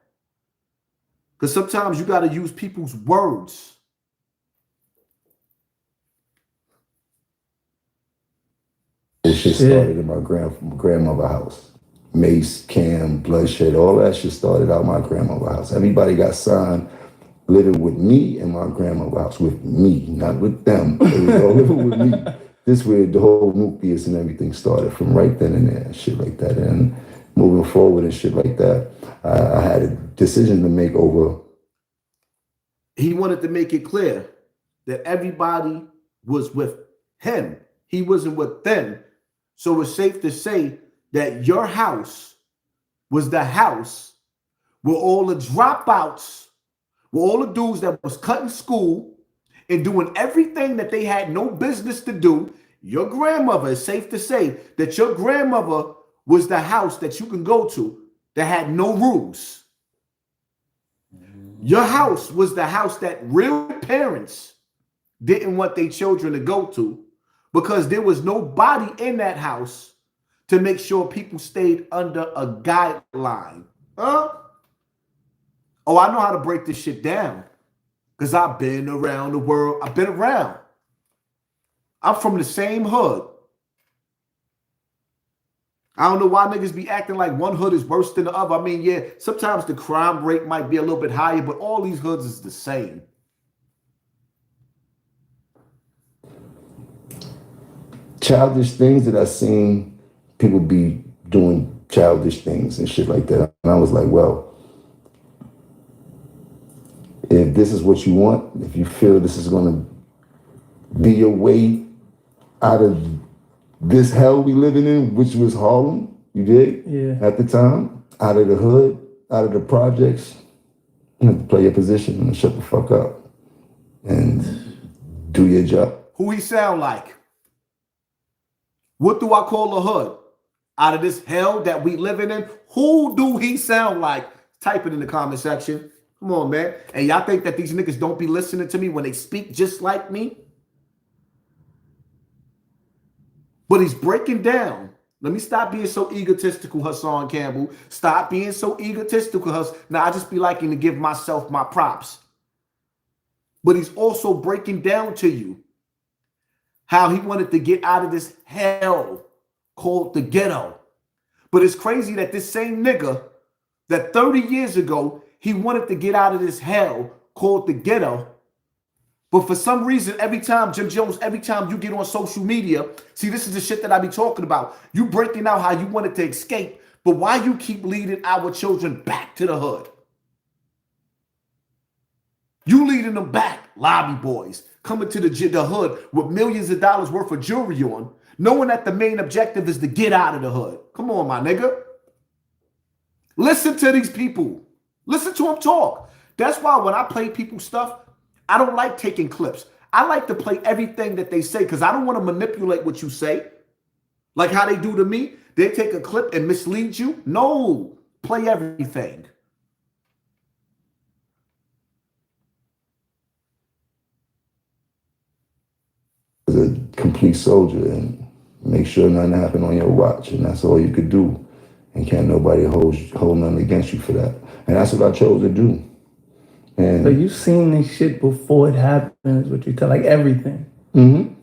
Because sometimes you got to use people's words. This shit started in my grandmother's house. Mace, Cam, Bloodshed, all that shit started out my grandmother's house. Everybody got signed living with me in my grandmother's house, with me, not with them. They was all living with me. This way the whole Nucleus and everything started from right then and there, and shit like that. And moving forward and shit like that, I had a decision to make over. He wanted to make it clear that everybody was with him. He wasn't with them. So it's safe to say that your house was the house where all the dropouts, where all the dudes that was cutting school and doing everything that they had no business to do. Your grandmother, it's safe to say that your grandmother was the house that you can go to that had no rules. Your house was the house that real parents didn't want their children to go to because there was nobody in that house to make sure people stayed under a guideline. Huh? Oh, I know how to break this shit down because I've been around the world. I've been around. I'm from the same hood. I don't know why niggas be acting like one hood is worse than the other. I mean, yeah, sometimes the crime rate might be a little bit higher, but all these hoods is the same. Childish things that I seen people be doing childish things and shit like that. And I was like, well, if this is what you want, if you feel this is going to be your way out of this hell we living in, which was Harlem, you did? Yeah. At the time, out of the hood, out of the projects, you have to play your position and shut the fuck up and do your job. Who he sound like? What do I call the hood? Out of this hell that we living in, who do he sound like? Type it in the comment section. Come on, man. And y'all think that these niggas don't be listening to me when they speak just like me? But he's breaking down. Let me stop being so egotistical, Hassan Campbell. Stop being so egotistical, Hassan. Now, I just be liking to give myself my props. But he's also breaking down to you how he wanted to get out of this hell called the ghetto. But it's crazy that this same nigga that 30 years ago, he wanted to get out of this hell called the ghetto. But for some reason, every time, Jim Jones, every time you get on social media, see, this is the shit that I be talking about. You breaking out how you wanted to escape, but why you keep leading our children back to the hood? You leading them back, lobby boys, coming to the hood with millions of dollars worth of jewelry on, knowing that the main objective is to get out of the hood. Come on, my nigga. Listen to these people. Listen to them talk. That's why when I play people's stuff, I don't like taking clips. I like to play everything that they say because I don't want to manipulate what you say. Like how they do to me. They take a clip and mislead you. No, play everything. As a complete soldier and make sure nothing happened on your watch. And that's all you could do. And can't nobody hold nothing against you for that. And that's what I chose to do. And so you seen this shit before it happened, is what you tell, like everything. Mm-hmm.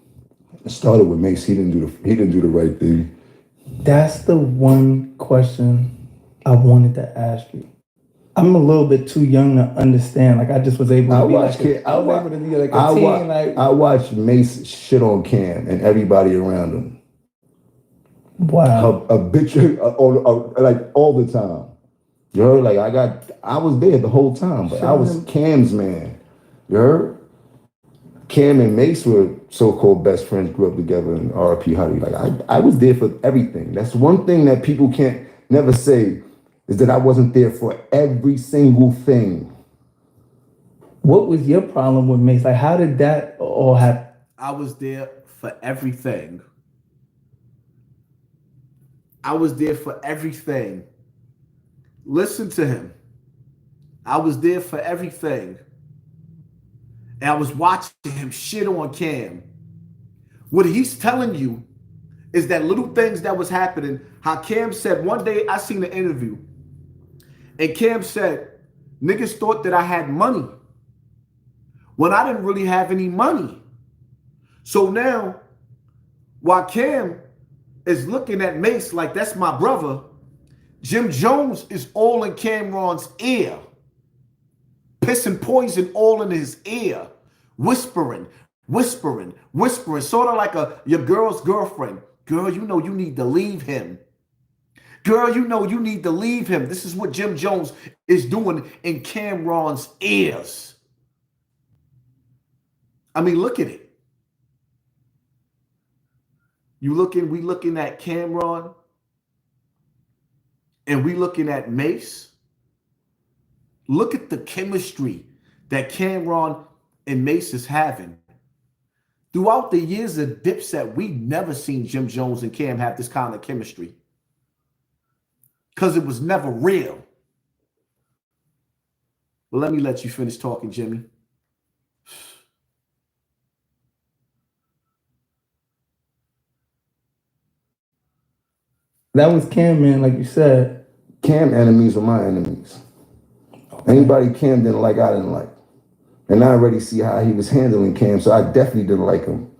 It started with Mace. He didn't do the right thing. That's the one question I wanted to ask you. I'm a little bit too young to understand. Like I just was able to be like I was able to be like a teen. Like I watched Mace shit on Cam and everybody around him. Wow. A bitch, like all the time. You heard? Like I was there the whole time, but I was Cam's man. You heard? Cam and Mace were so-called best friends, grew up together in RP Huddy. Like I was there for everything. That's one thing that people can't never say is that I wasn't there for every single thing. What was your problem with Mace? Like how did that all happen? I was there for everything. I was there for everything. Listen to him. I was there for everything. And I was watching him shit on Cam. What he's telling you is that little things that was happening. How Cam said, one day I seen an interview. And Cam said, niggas thought that I had money when I didn't really have any money. So now, while Cam is looking at Mace like that's my brother, Jim Jones is all in Camron's ear, pissing poison all in his ear, whispering, sort of like your girl's girlfriend. Girl, you know you need to leave him. Girl, you know you need to leave him. This is what Jim Jones is doing in Camron's ears. I mean, look at it. We looking at Camron and we looking at Mace. Look at the chemistry that Camron and Mace is having. Throughout the years of Dipset, we never seen Jim Jones and Cam have this kind of chemistry because it was never real. Well, let me let you finish talking, Jimmy. That was Cam, man, like you said. Cam enemies were my enemies. Okay. Anybody Cam didn't like, I didn't like. And I already see how he was handling Cam, so I definitely didn't like him.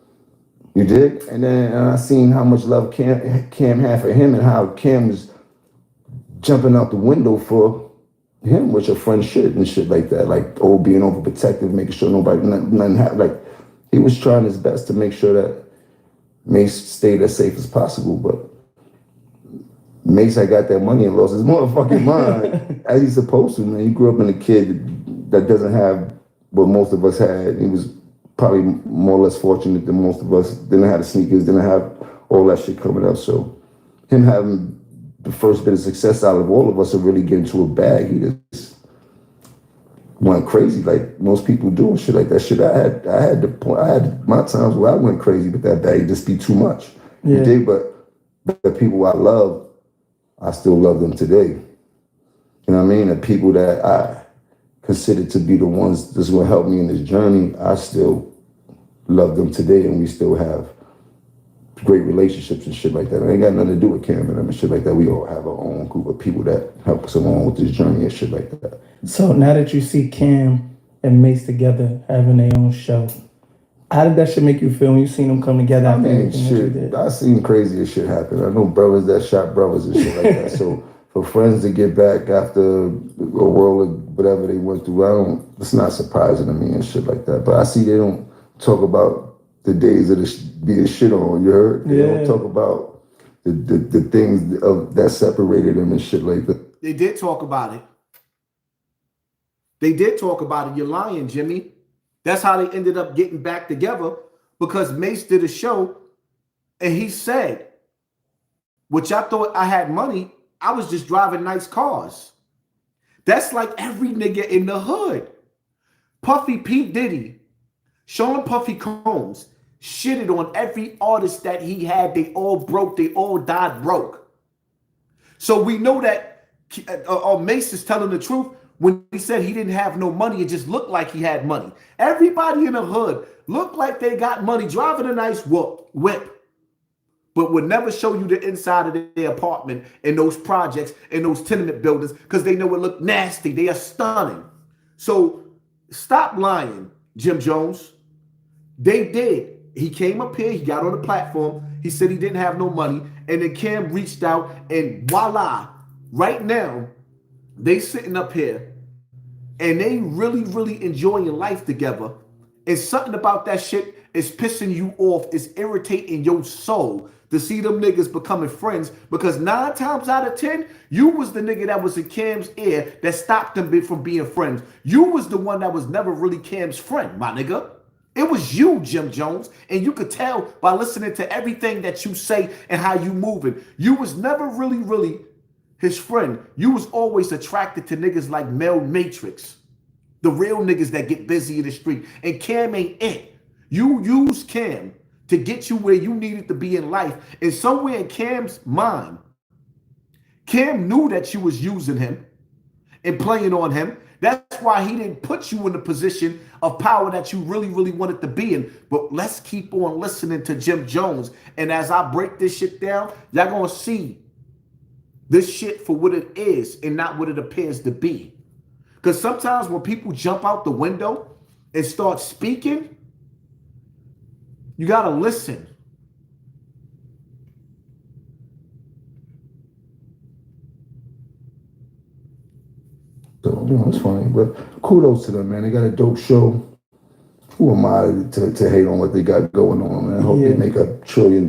You did? And then I seen how much love Cam had for him and how Cam was jumping out the window for him, which a friend should and shit like that. Like, being overprotective, making sure nothing happened. Like, he was trying his best to make sure that Mace stayed as safe as possible, but Mace had got that money and lost his motherfucking mind as he's supposed to, man. He grew up in a kid that doesn't have what most of us had. He was probably more or less fortunate than most of us. Didn't have the sneakers, didn't have all that shit coming up. So him having the first bit of success out of all of us to really get into a bag, he just went crazy like most people do and shit like that. Shit, I had my times where I went crazy with that bag. It'd just be too much. Yeah. You did, but the people I love, I still love them today. You know what I mean? The people that I consider to be the ones that's going to help me in this journey, I still love them today, and we still have great relationships and shit like that. It ain't got nothing to do with Cam and them and shit like that. We all have our own group of people that help us along with this journey and shit like that. So now that you see Cam and Mace together having their own show, how did that shit make you feel when you seen them come together? I mean, shit, I seen crazier shit happen. I know brothers that shot brothers and shit like that. So for friends to get back after a world of whatever they went through, it's not surprising to me and shit like that. But I see they don't talk about the days of being shit on, you heard? They don't talk about the things that separated them and shit like that. They did talk about it. They did talk about it. You're lying, Jimmy. That's how they ended up getting back together, because Mace did a show and he said, which I thought I had money, I was just driving nice cars. That's like every nigga in the hood. Puffy P. Diddy, Sean Puffy Combs, shitted on every artist that he had. They all broke. They all died broke. So we know that Mace is telling the truth. When he said he didn't have no money, it just looked like he had money. Everybody in the hood looked like they got money, driving a nice whip, but would never show you the inside of their apartment in those projects, in those tenement buildings, because they know it looked nasty. They are stunning. So stop lying, Jim Jones. They did. He came up here, he got on the platform, he said he didn't have no money, and then Cam reached out, and voila, right now, they sitting up here and they really enjoying life together, and something about that shit is pissing you off, is irritating your soul to see them niggas becoming friends, because 9 times out of 10, you was the nigga that was in Cam's ear that stopped them from being friends. You was the one that was never really Cam's friend, my nigga. It was you, Jim Jones, and you could tell by listening to everything that you say and how you moving. You was never really his friend. You was always attracted to niggas like Mel Matrix, the real niggas that get busy in the street. And Cam ain't it. You used Cam to get you where you needed to be in life. And somewhere in Cam's mind, Cam knew that you was using him and playing on him. That's why he didn't put you in the position of power that you really wanted to be in. But let's keep on listening to Jim Jones. And as I break this shit down, y'all gonna see this shit for what it is and not what it appears to be. Because sometimes when people jump out the window and start speaking, you gotta listen. So, you know, it's funny, but kudos to them, man. They got a dope show. Who am I to hate on what they got going on, man? I hope they make $1 trillion.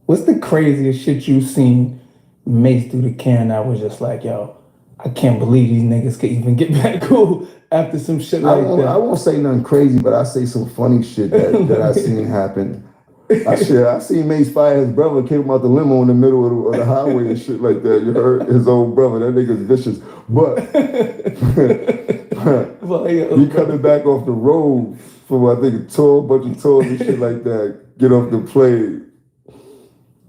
What's the craziest shit you seen Mace do to Cam that was just like, yo, I can't believe these niggas could even get back cool after some shit like that? I won't say nothing crazy, but I say some funny shit that I seen happen. I seen Mace fire his brother, kick him out the limo in the middle of the highway and shit like that. You heard? His old brother. That nigga's vicious. But he coming back off the road from, I think, a tour, bunch of tours and shit like that. Get off the plane.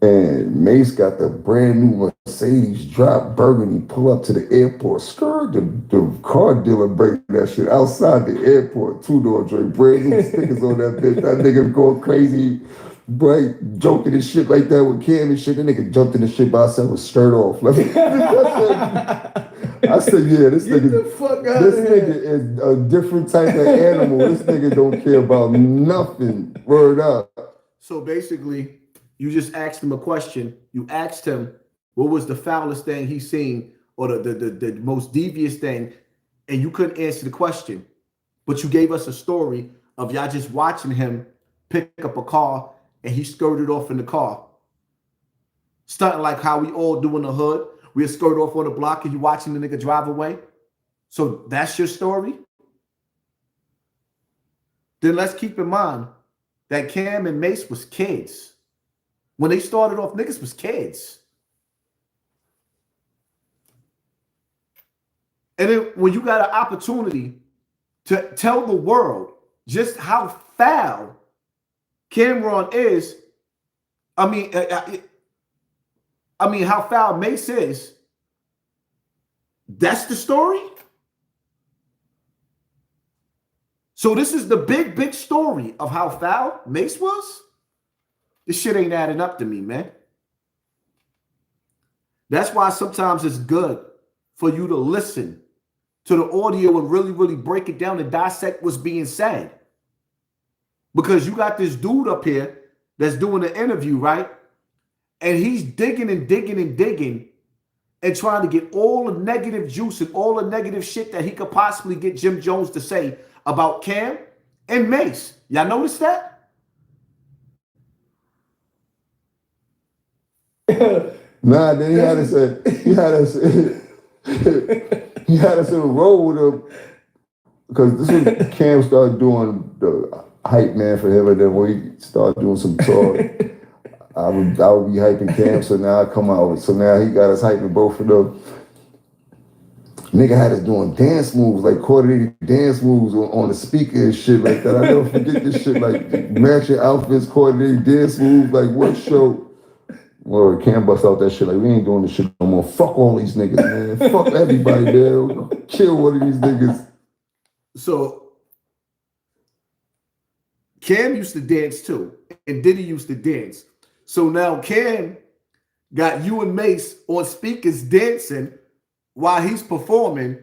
And Mace got the brand new Mercedes drop burgundy, pull up to the airport. Skirt, the car dealer break that shit outside the airport. 2-door drink, brand new stickers on that bitch. That nigga going crazy, right? Joking and shit like that with Cam and shit. That nigga jumped in the shit by himself with shirt off. I said, yeah, this nigga is a different type of animal. This nigga don't care about nothing. Word up. So basically, you just asked him a question. You asked him what was the foulest thing he's seen or the most devious thing, and you couldn't answer the question. But you gave us a story of y'all just watching him pick up a car and he skirted off in the car. Stunting like how we all do in the hood. We'll skirt off on the block and you watching the nigga drive away. So that's your story? Then let's keep in mind that Cam and Mace was kids. When they started off, niggas was kids. And then when you got an opportunity to tell the world just how foul Camron is, I mean, how foul Mace is, that's the story? So this is the big story of how foul Mace was? This shit ain't adding up to me, man. That's why sometimes it's good for you to listen to the audio and really break it down and dissect what's being said. Because you got this dude up here that's doing an interview, right? And he's digging and trying to get all the negative juice and all the negative shit that he could possibly get Jim Jones to say about Cam and Mace. Y'all notice that? Nah, then he had us in a row with him, because this is Cam started doing the hype man for him, and then when he started doing some talk, I would be hyping Cam, so now I come out with, so now he got us hyping both of them. Nigga had us doing dance moves, like coordinated dance moves on the speaker and shit like that. I never forget this shit, like matching outfits, coordinated dance moves, like what show? Well, Cam bust out that shit like, we ain't doing this shit no more. Fuck all these niggas, man. Fuck everybody, man. Kill one of these niggas. So Cam used to dance too, and Diddy used to dance. So now Cam got you and Mace on speakers dancing while he's performing,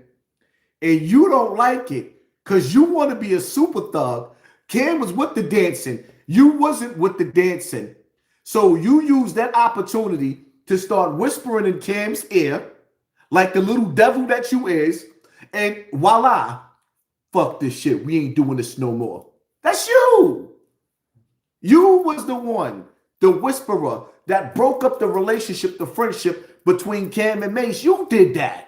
and you don't like it because you want to be a super thug. Cam was with the dancing. You wasn't with the dancing. So you use that opportunity to start whispering in Cam's ear, like the little devil that you is, and voila, fuck this shit. We ain't doing this no more. That's you. You was the one, the whisperer that broke up the relationship, the friendship between Cam and Mace. You did that.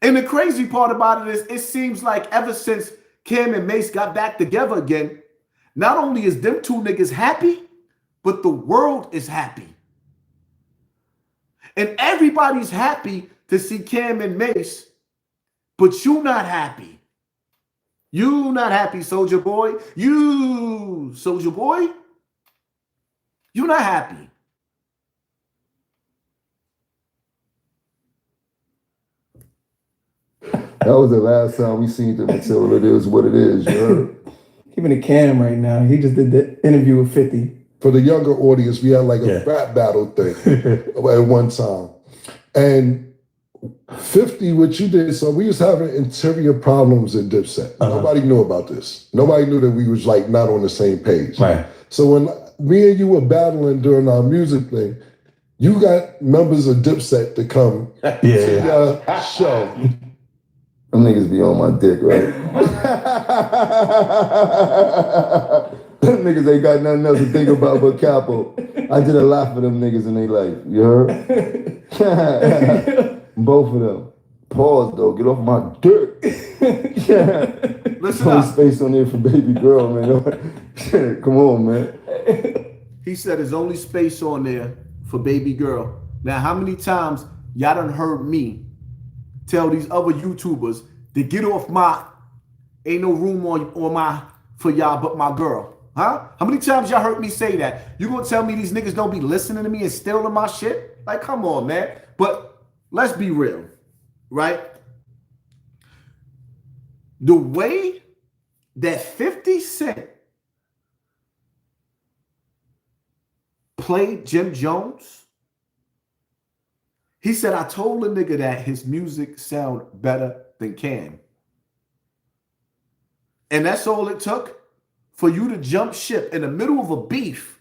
And the crazy part about it is it seems like ever since Cam and Mace got back together again, not only is them two niggas happy, but the world is happy. And everybody's happy to see Cam and Mace, but you not happy. You not happy, Soulja Boy. You, Soulja Boy, you not happy. That was the last time we seen them until it is what it is. You heard? Even a Cam right now. He just did the interview with 50. For the younger audience, we had like a rap battle thing at one time. And 50, what you did, so we was having interior problems in Dipset. Nobody knew about this. Nobody knew that we was like not on the same page. Right. So when me and you were battling during our music thing, you got members of Dipset to come to your show. Them niggas be on my dick, right? Them niggas ain't got nothing else to think about but Capo. I did a lot for them niggas in their life. You heard? Both of them. Pause though. Get off my dick. Listen Only up. space on there for baby girl, man. Come on, man. He said there's only space on there for baby girl. Now, how many times y'all done heard me tell these other YouTubers to get off my, ain't no room on my, for y'all but my girl? Huh? How many times y'all heard me say that? You gonna tell me these niggas don't be listening to me and stealing my shit? Like, come on, man. But let's be real, right? The way that 50 Cent played Jim Jones, he said, I told a nigga that his music sound better than Cam. And that's all it took for you to jump ship in the middle of a beef.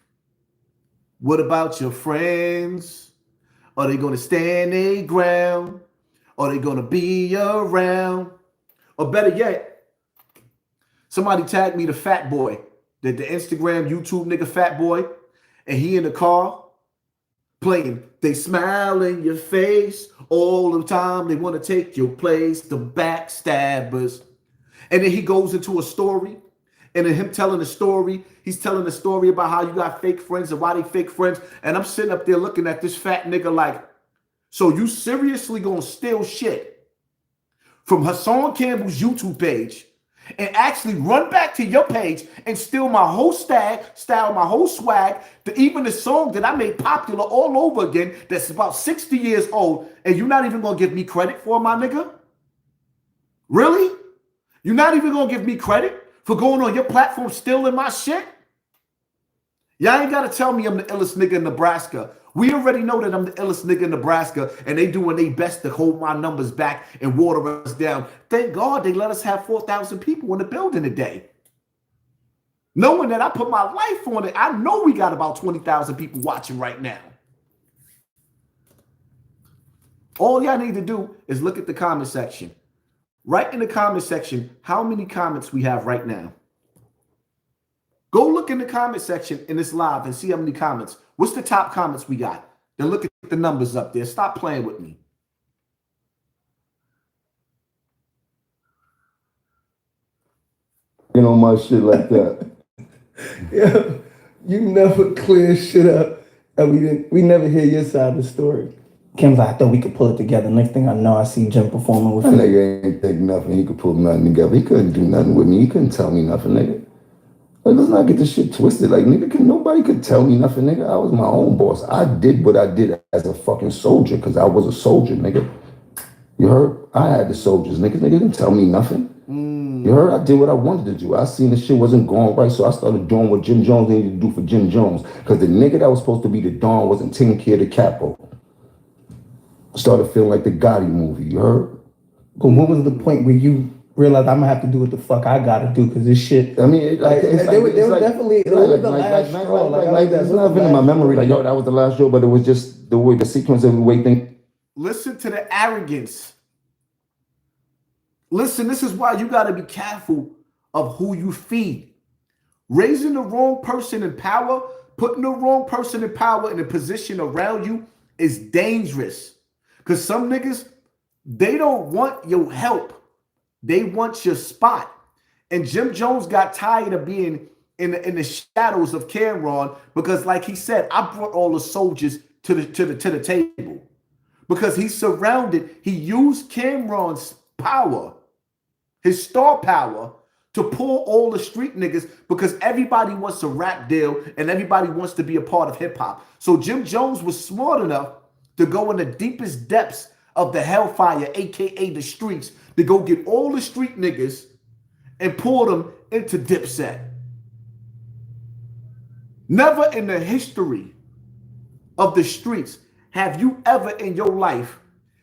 What about your friends? Are they going to stand their ground? Are they going to be around? Or better yet, somebody tagged me the Fat Boy, the Instagram, YouTube nigga Fat Boy, and he in the car playing, they smile in your face all the time. They want to take your place, the backstabbers. And then he goes into a story, and then him telling the story, he's telling the story about how you got fake friends and why they fake friends. And I'm sitting up there looking at this fat nigga like, so you seriously gonna steal shit from HASSAN Campbell's YouTube page and actually run back to your page and steal my whole style, my whole swag, even the song that I made popular all over again that's about 60 years old, and you're not even gonna give me credit for, my nigga? Really? You're not even gonna give me credit for going on your platform stealing my shit? Y'all ain't gotta tell me I'm the illest nigga in Nebraska. We already know that I'm the illest nigga in Nebraska, and they doing their best to hold my numbers back and water us down. Thank God they let us have 4,000 people in the building today. Knowing that I put my life on it, I know we got about 20,000 people watching right now. All y'all need to do is look at the comment section. Write in the comment section how many comments we have right now. Go look in the comment section in this live and see how many comments. What's the top comments we got? Then look at the numbers up there. Stop playing with me. You know my shit like that. Yeah, you never clear shit up, and we never hear your side of the story. Kim's like, I thought we could pull it together. Next thing I know, I see Jim performing with That him. nigga ain't think nothing. He could pull nothing together. He couldn't do nothing with me. He couldn't tell me nothing, nigga. Like, let's not get this shit twisted. Like, nigga, nobody could tell me nothing, nigga. I was my own boss. I did what I did as a fucking soldier because I was a soldier, nigga. You heard? I had the soldiers, nigga. Nigga didn't tell me nothing. You heard? I did what I wanted to do. I seen the shit wasn't going right, so I started doing what Jim Jones needed to do for Jim Jones because the nigga that was supposed to be the Don wasn't taking care of the capo. I started feeling like the Gotti movie, you heard? But what was the point where you realized I'm gonna have to do what the fuck I gotta do because this shit. I mean, they were definitely it was the last straw. Like there's nothing in my memory. Like, yo, that was the last show, but it was just the way the sequence of the way thing. Listen to the arrogance. Listen, this is why you got to be careful of who you feed. Raising the wrong person in power, putting the wrong person in power in a position around you is dangerous. Because some niggas, they don't want your help. They want your spot. And Jim Jones got tired of being in the shadows of Camron because, like he said, I brought all the soldiers to the table. Because he used Camron's power, his star power, to pull all the street niggas because everybody wants a rap deal and everybody wants to be a part of hip hop. So Jim Jones was smart enough to go in the deepest depths of the hellfire, aka the streets, to go get all the street niggas and pull them into Dipset. Never in the history of the streets have you ever in your life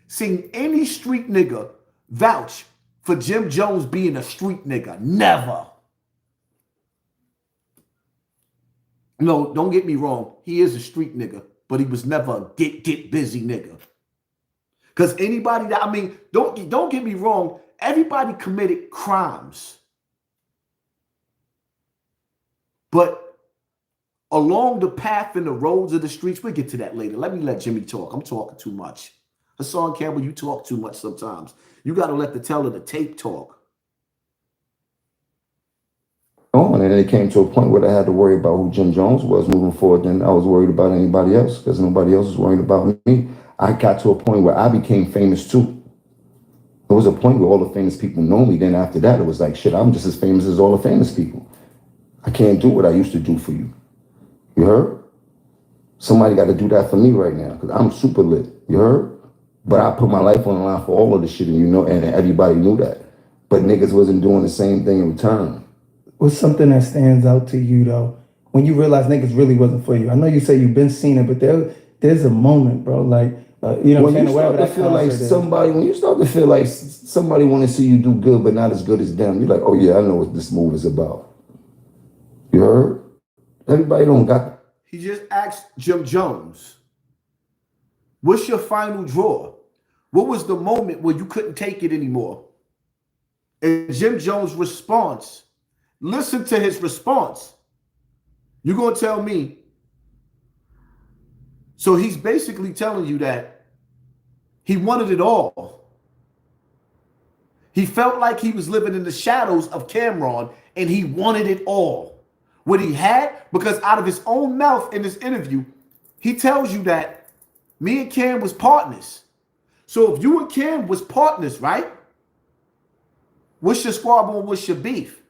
seen any street nigga vouch for Jim Jones being a street nigga? Never. No, don't get me wrong. He is a street nigga, but he was never a get busy nigga. Because anybody that, I mean, don't get me wrong. Everybody committed crimes. But along the path and the roads of the streets, we'll get to that later. Let me let Jimmy talk. I'm talking too much. Hassan Campbell, you talk too much sometimes. You got to let the teller the tape talk. Oh, and then it came to a point where I had to worry about who Jim Jones was moving forward. Then I was worried about anybody else because nobody else was worried about me. I got to a point where I became famous too. There was a point where all the famous people know me. Then after that, it was like, shit, I'm just as famous as all the famous people. I can't do what I used to do for you. You heard? Somebody got to do that for me right now because I'm super lit. You heard? But I put my life on the line for all of the shit, and you know, and everybody knew that. But niggas wasn't doing the same thing in return. What's something that stands out to you though when you realize niggas really wasn't for you? I know you say you've been seen it, but there's a moment, bro. Like you know, when you start to feel like somebody, when you start to feel like somebody want to see you do good, but not as good as them, you're like, oh yeah, I know what this move is about. You heard? Everybody don't got. He just asked Jim Jones, what's your final draw? What was the moment where you couldn't take it anymore? And Jim Jones' response, listen to his response. You're going to tell me. So he's basically telling you that he wanted it all. He felt like he was living in the shadows of Camron and he wanted it all. What he had, because out of his own mouth in this interview, he tells you that me and Cam was partners. So if you and Cam was partners, right? What's your squabble? What's your beef?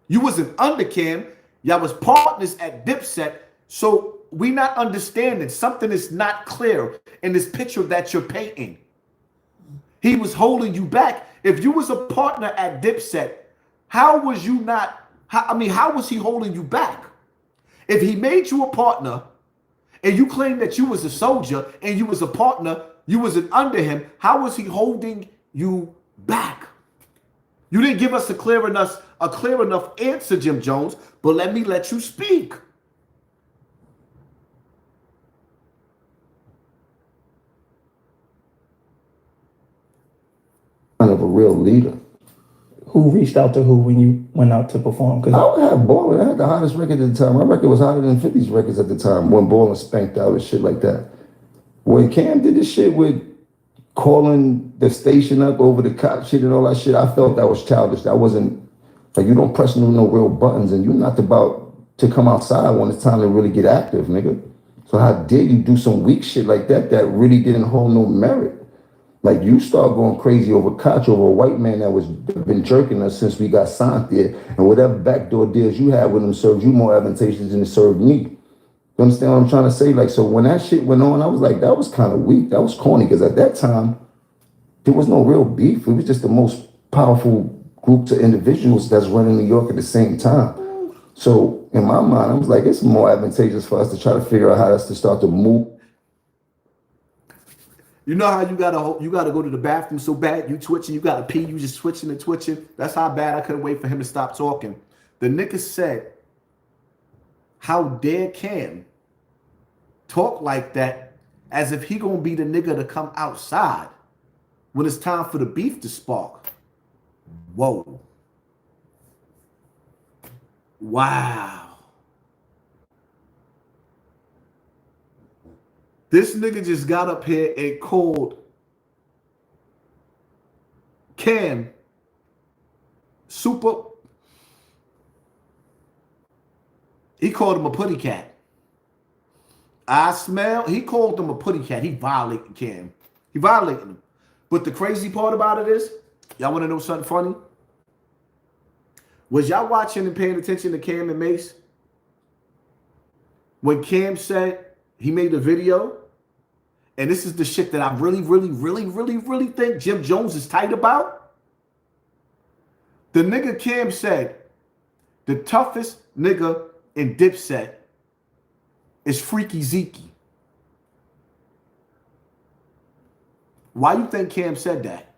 You wasn't under Cam. Y'all was partners at Dipset. So we not understanding. Something is not clear in this picture that you're painting. He was holding you back. If you was a partner at Dipset, how was you not? How was he holding you back? If he made you a partner and you claim that you was a soldier and you was a partner, you wasn't under him, how was he holding you back? You didn't give us a clear enough answer, Jim Jones, but let me let you speak. Kind of a real leader. Who reached out to who when you went out to perform? Because I had Ballin'. I had the hottest record at the time. My record was hotter than 50's records at the time when Ballin' spanked out and shit like that. When Cam did this shit with calling the station up over the cop shit and all that shit, I felt that was childish. That wasn't, like, you don't press no real buttons and you're not about to come outside when it's time to really get active, nigga. So how dare you do some weak shit like that that really didn't hold no merit? Like, you start going crazy over Koch, over a white man that was been jerking us since we got signed there, and whatever backdoor deals you had with him served you more advantageous than it served me. You understand what I'm trying to say? Like, so when that shit went on, I was like, that was kind of weak. That was corny, because at that time, there was no real beef. It was just the most powerful groups of individuals that's running New York at the same time. So in my mind, I was like, it's more advantageous for us to try to figure out how to start to move. You know how you gotta go to the bathroom so bad, you twitching, you gotta pee, you just switching and twitching. That's how bad I couldn't wait for him to stop talking. The nigga said, how dare Cam talk like that as if he gonna be the nigga to come outside when it's time for the beef to spark. Whoa. Wow. This nigga just got up here and called Cam super. He called him a putty cat. He called him a putty cat. He violated Cam. He violated him. But the crazy part about it is, y'all want to know something funny? Was y'all watching and paying attention to Cam and Mace? When Cam said he made a video, and this is the shit that I really think Jim Jones is tight about. The nigga Cam said, the toughest nigga in Dipset is Freaky Zeke. Why you think Cam said that?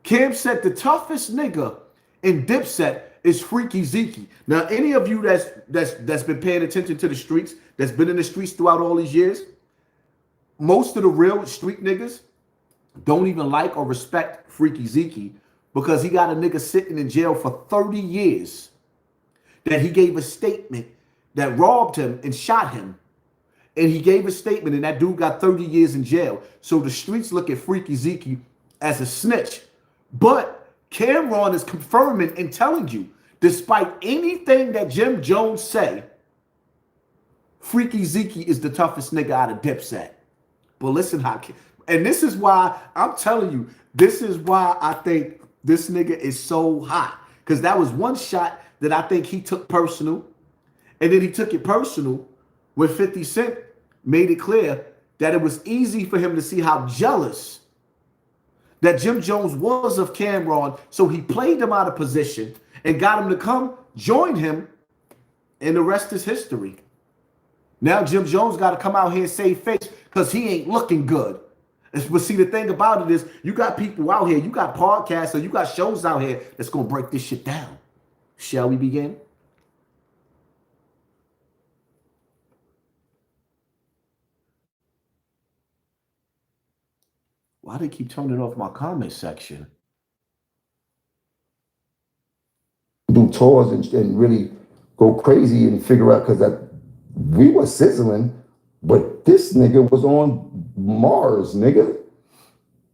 Cam said the toughest nigga in Dipset is Freaky Zeke. Now, any of you that's been paying attention to the streets, that's been in the streets throughout all these years, most of the real street niggas don't even like or respect Freaky Zeke because he got a nigga sitting in jail for 30 years that he gave a statement that robbed him and shot him. And he gave a statement and that dude got 30 years in jail. So the streets look at Freaky Zeke as a snitch. But Camron is confirming and telling you, despite anything that Jim Jones say, Freaky Zeke is the toughest nigga out of Dipset. But listen how, and this is why I'm telling you, this is why I think this nigga is so hot. Because that was one shot that I think he took personal. And then he took it personal when 50 Cent made it clear that it was easy for him to see how jealous that Jim Jones was of Camron. So he played him out of position and got him to come join him. And the rest is history. Now Jim Jones got to come out here and save face because he ain't looking good. But see, the thing about it is you got people out here, you got podcasts, or you got shows out here that's going to break this shit down. Shall we begin? Why do they keep turning off my comment section? Do tours and really go crazy and figure out, because we were sizzling, but this nigga was on Mars, nigga.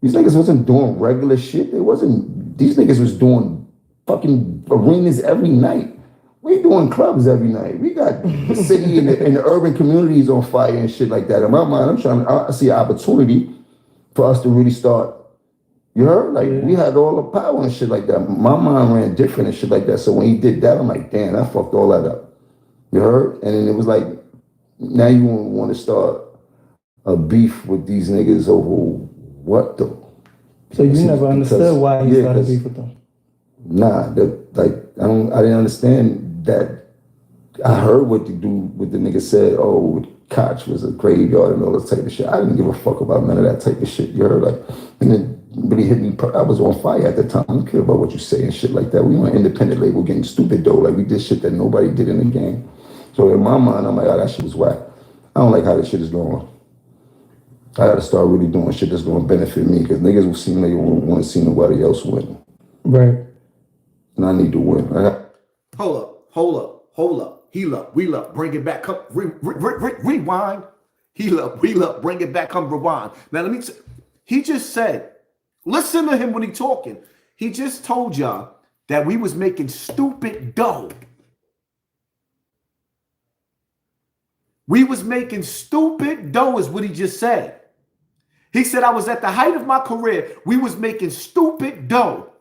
These niggas wasn't doing regular shit. These niggas was doing fucking arenas every night. We doing clubs every night. We got the city and the urban communities on fire and shit like that. In my mind, I see an opportunity for us to really start. You heard? Like, we had all the power and shit like that. My mind ran different and shit like that. So when he did that, I'm like, damn, I fucked all that up. You heard? And then it was like, now you want to start a beef with these niggas over what though? So you never understood why you started beef with them? Nah, I didn't understand that. I heard what the nigga said, oh, Koch was a graveyard and all that type of shit. I didn't give a fuck about none of that type of shit. You heard? Like, and then really hit me. I was on fire at the time. I don't care about what you say and shit like that. We were an independent label getting stupid though. Like, we did shit that nobody did in the game. So in my mind, I'm like, oh, that shit is whack. I don't like how this shit is going. I gotta start really doing shit that's gonna benefit me, because niggas will seem like they won't want to see nobody else win. Right. And I need to win. Hold up. Heal up, wheel up, bring it back, come, rewind. Heal up, wheel up, bring it back, come, rewind. Now let me, he just said, listen to him when he talking. He just told y'all that we was making stupid dough. We was making stupid dough is what he just said. He said, I was at the height of my career. We was making stupid dough.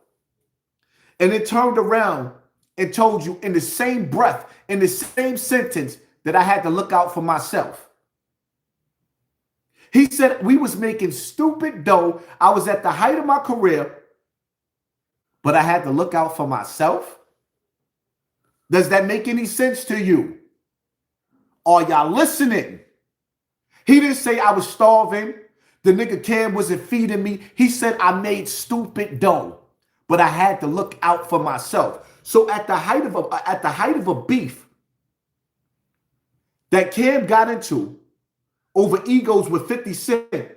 And it turned around and told you in the same breath, in the same sentence, that I had to look out for myself. He said we was making stupid dough. I was at the height of my career, but I had to look out for myself. Does that make any sense to you? Are y'all listening? He didn't say I was starving. The nigga Cam wasn't feeding me. He said I made stupid dough, but I had to look out for myself. So at the height of a beef that Cam got into over egos with 50 Cent,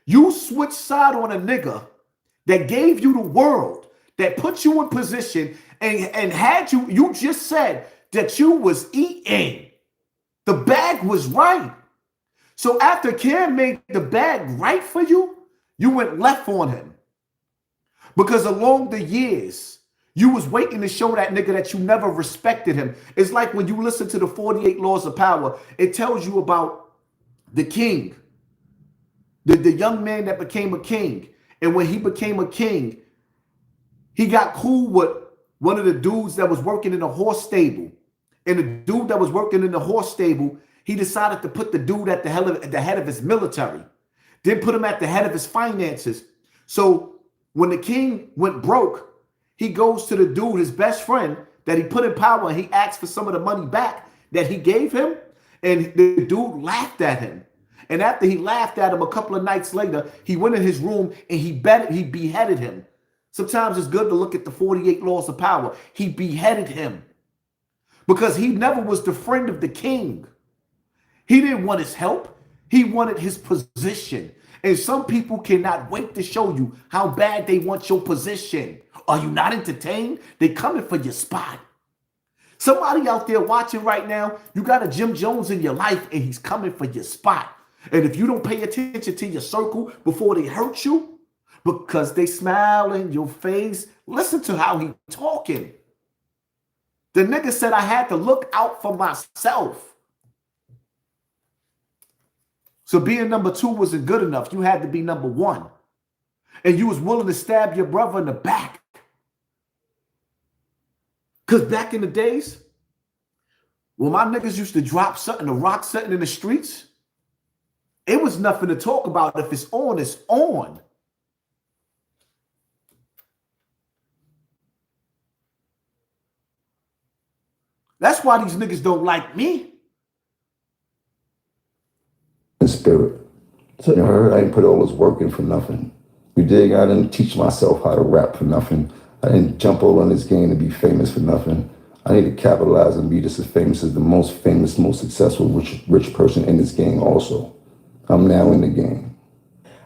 you switch side on a nigga that gave you the world, that put you in position and had you just said that you was eating. The bag was right. So after Cam made the bag right for you, you went left on him. Because along the years, you was waiting to show that nigga that you never respected him. It's like when you listen to the 48 Laws of Power, it tells you about the king, the young man that became a king. And when he became a king, he got cool with one of the dudes that was working in a horse stable. And the dude that was working in the horse stable, he decided to put the dude at the head of his military, then put him at the head of his finances. So when the king went broke, he goes to the dude, his best friend, that he put in power, and he asked for some of the money back that he gave him. And the dude laughed at him. And after he laughed at him, a couple of nights later, he went in his room and he beheaded him. Sometimes it's good to look at the 48 Laws of Power. He beheaded him because he never was the friend of the king. He didn't want his help. He wanted his position. And some people cannot wait to show you how bad they want your position. Are you not entertained? They coming for your spot. Somebody out there watching right now, you got a Jim Jones in your life and he's coming for your spot. And if you don't pay attention to your circle before they hurt you, because they smile in your face, listen to how he talking. The nigga said I had to look out for myself. So being number 2 wasn't good enough. You had to be number 1. And you was willing to stab your brother in the back. Because back in the days, when my niggas used to drop something, to rock something in the streets, it was nothing to talk about. If it's on, it's on. That's why these niggas don't like me. The spirit. So you heard, I didn't put all this work in for nothing. You dig? I didn't teach myself how to rap for nothing. I didn't jump all on this game to be famous for nothing. I need to capitalize and be just as famous as the most famous, most successful, rich person in this game also. I'm now in the game.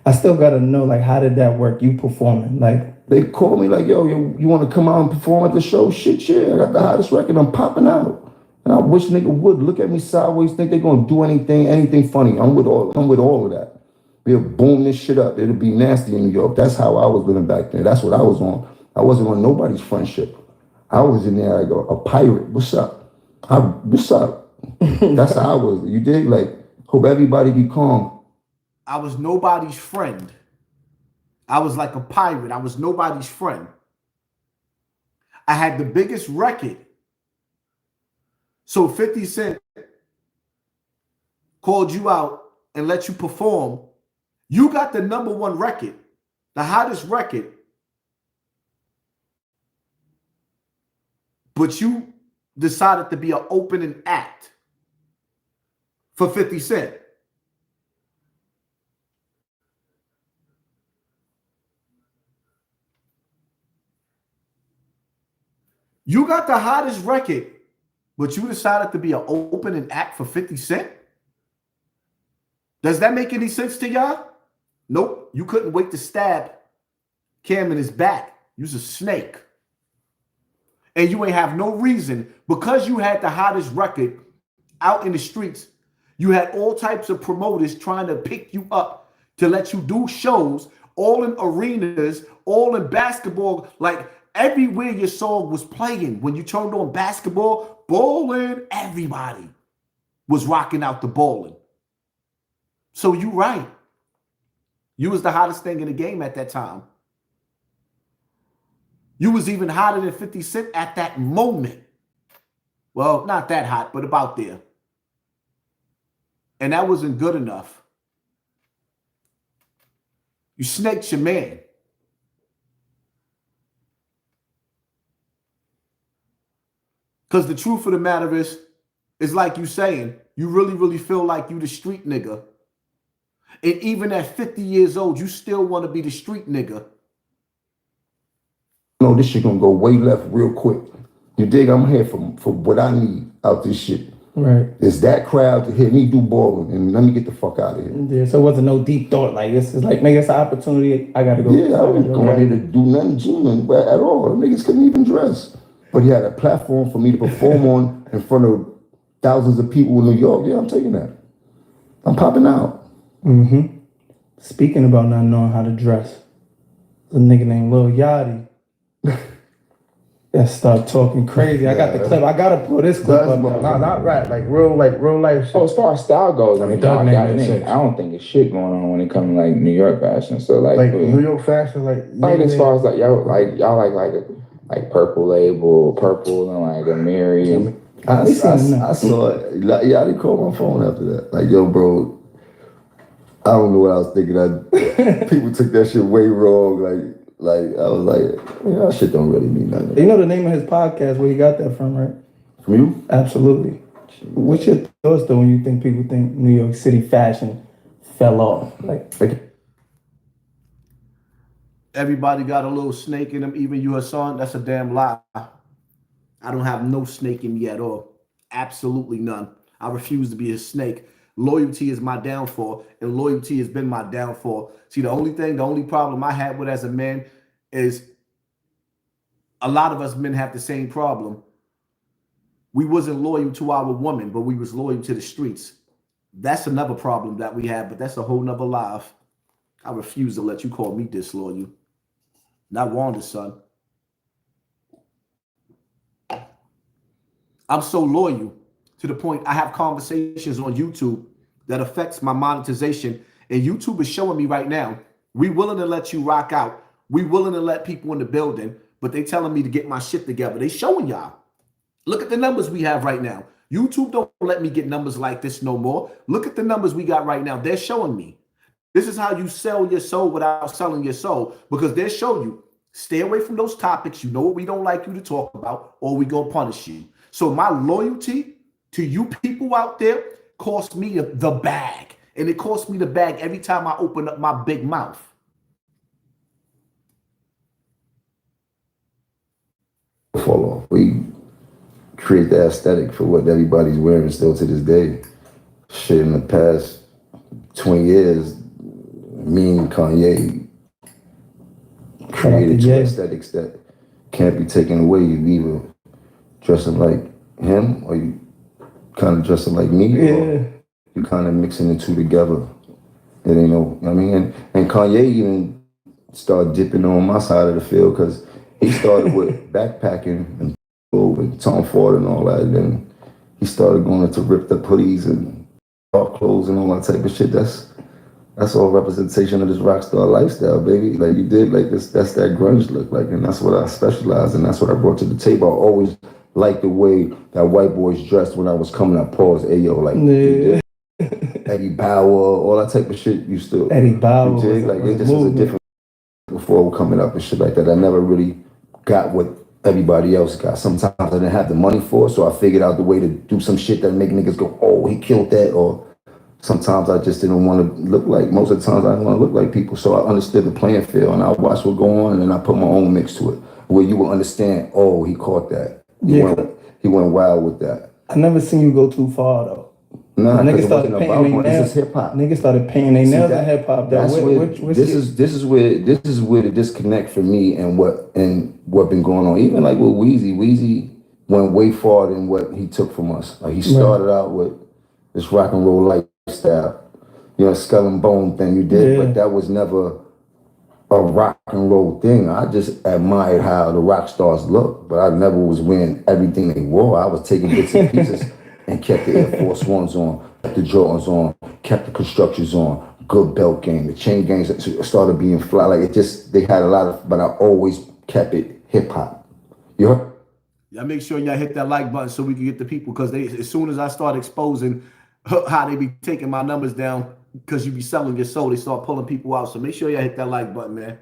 I still gotta know, like, how did that work? You performing, like, they call me like, yo, you want to come out and perform at the show? Shit, yeah, I got the hottest record. I'm popping out. And I wish nigga would look at me sideways, think they're gonna do anything funny. I'm with all of that. We'll boom this shit up. It'll be nasty in New York. That's how I was living back then. That's what I was on. I wasn't on nobody's friendship. I was in there, I go, a pirate. What's up? What's up? That's how I was. You dig? Like, hope everybody be calm. I was nobody's friend. I was like a pirate. I was nobody's friend. I had the biggest record. So 50 Cent called you out and let you perform. You got the #1 record, the hottest record. But you decided to be an opening act for 50 Cent. You got the hottest record, but you decided to be an opening act for 50 Cent? Does that make any sense to y'all? Nope. You couldn't wait to stab Cam in his back. You's a snake. And you ain't have no reason, because you had the hottest record out in the streets. You had all types of promoters trying to pick you up to let you do shows, all in arenas, all in basketball. Like everywhere your song was playing, when you turned on basketball, bowling, everybody was rocking out the bowling. So you right. You was the hottest thing in the game at that time. You was even hotter than 50 Cent at that moment. Well, not that hot, but about there. And that wasn't good enough. You snaked your man. Because the truth of the matter is like you saying, you really, really feel like you the street nigga And even at 50 years old, you still want to be the street nigga. No, this shit gonna go way left real quick. You dig? I'm here for what I need out this shit. Right. It's that crowd to hear me do balling and let me get the fuck out of here. Yeah, so it wasn't no deep thought. Like, it's like, nigga, it's an opportunity. I gotta go. Yeah, I wasn't going here to do nothing genuine at all. The niggas couldn't even dress. But he had a platform for me to perform on in front of thousands of people in New York. Yeah, I'm taking that. I'm popping out. Mm-hmm. Speaking about not knowing how to dress, a nigga named Lil Yachty that start talking crazy. I got the clip. I gotta pull this clip up. Not rap, like real life shit. Oh, as far as style goes, I mean, I don't think it's shit going on when it comes to like New York fashion. So like New York fashion, like as far as like y'all like Purple Label, Purple, and like Amiri. And I saw it. Like, yeah, they called my phone after that. Like, yo, bro, I don't know what I was thinking. People took that shit way wrong. Like I was like, that shit don't really mean nothing. You know the name of his podcast, where he got that from, right? From you? Absolutely. What's your thoughts though when you think people think New York City fashion fell off? Like everybody got a little snake in them, even you, HASSAN. That's a damn lie. I don't have no snake in me at all. Absolutely none. I refuse to be a snake. Loyalty is my downfall, and loyalty has been my downfall. See, the only problem I had with as a man is a lot of us men have the same problem. We wasn't loyal to our woman, but we was loyal to the streets. That's another problem that we have, but that's a whole nother life. I refuse to let you call me disloyal. Not Wanda's son. I'm so loyal to the point I have conversations on YouTube that affects my monetization. And YouTube is showing me right now, we willing to let you rock out. We willing to let people in the building, but they telling me to get my shit together. They showing y'all. Look at the numbers we have right now. YouTube don't let me get numbers like this no more. Look at the numbers we got right now. They're showing me. This is how you sell your soul without selling your soul, because they're showing you, stay away from those topics. You know what we don't like you to talk about, or we gonna punish you. So my loyalty to you people out there cost me the bag. And it costs me the bag every time I open up my big mouth. Fall off. We create the aesthetic for what everybody's wearing still to this day. Shit, in the past 20 years, me and Kanye created two aesthetics that can't be taken away. You either dressing like him or you kind of dressing like me. Yeah. You kind of mixing the two together. It ain't no, I mean, and Kanye even started dipping on my side of the field because he started with backpacking and with Tom Ford and all that. And then he started going into ripped up hoodies and dark clothes and all that type of shit. That's all representation of this rock star lifestyle, baby. Like you did, like this, that's that grunge look, like, and that's what I specialize in. That's what I brought to the table. I always liked the way that white boys dressed when I was coming up. Pause, ayo, like Eddie Bauer, all that type of shit. You still Eddie Bauer, like it just was a different before coming up and shit like that. I never really got what everybody else got. Sometimes I didn't have the money for it, so I figured out the way to do some shit that make niggas go, oh, he killed that, or sometimes I just didn't want to look like, most of the times I didn't want to look like people. So I understood the playing field and I watched what go on and then I put my own mix to it where you will understand, oh, he caught that. He went wild with that. I never seen you go too far though. Nah, niggas started painting their nails. This is hip hop. Niggas started painting their nails in hip hop. This is where the disconnect for me and what been going on. Even like with Weezy. Weezy went way farther than what he took from us. Like he started out with this rock and roll lifestyle, you know, skull and bone thing you did, but that was never a rock and roll thing. I just admired how the rock stars look, but I never was wearing everything they wore. I was taking bits and pieces and kept the Air Force Ones on, kept the Jordans on, kept the Constructors on, good belt game. The chain gangs started being fly. Like it just, they had a lot of, but I always kept it hip hop. You heard? Y'all make sure y'all hit that like button so we can get the people, because they, as soon as I start exposing how they be taking my numbers down because you be selling your soul, they start pulling people out. So make sure y'all hit that like button, man.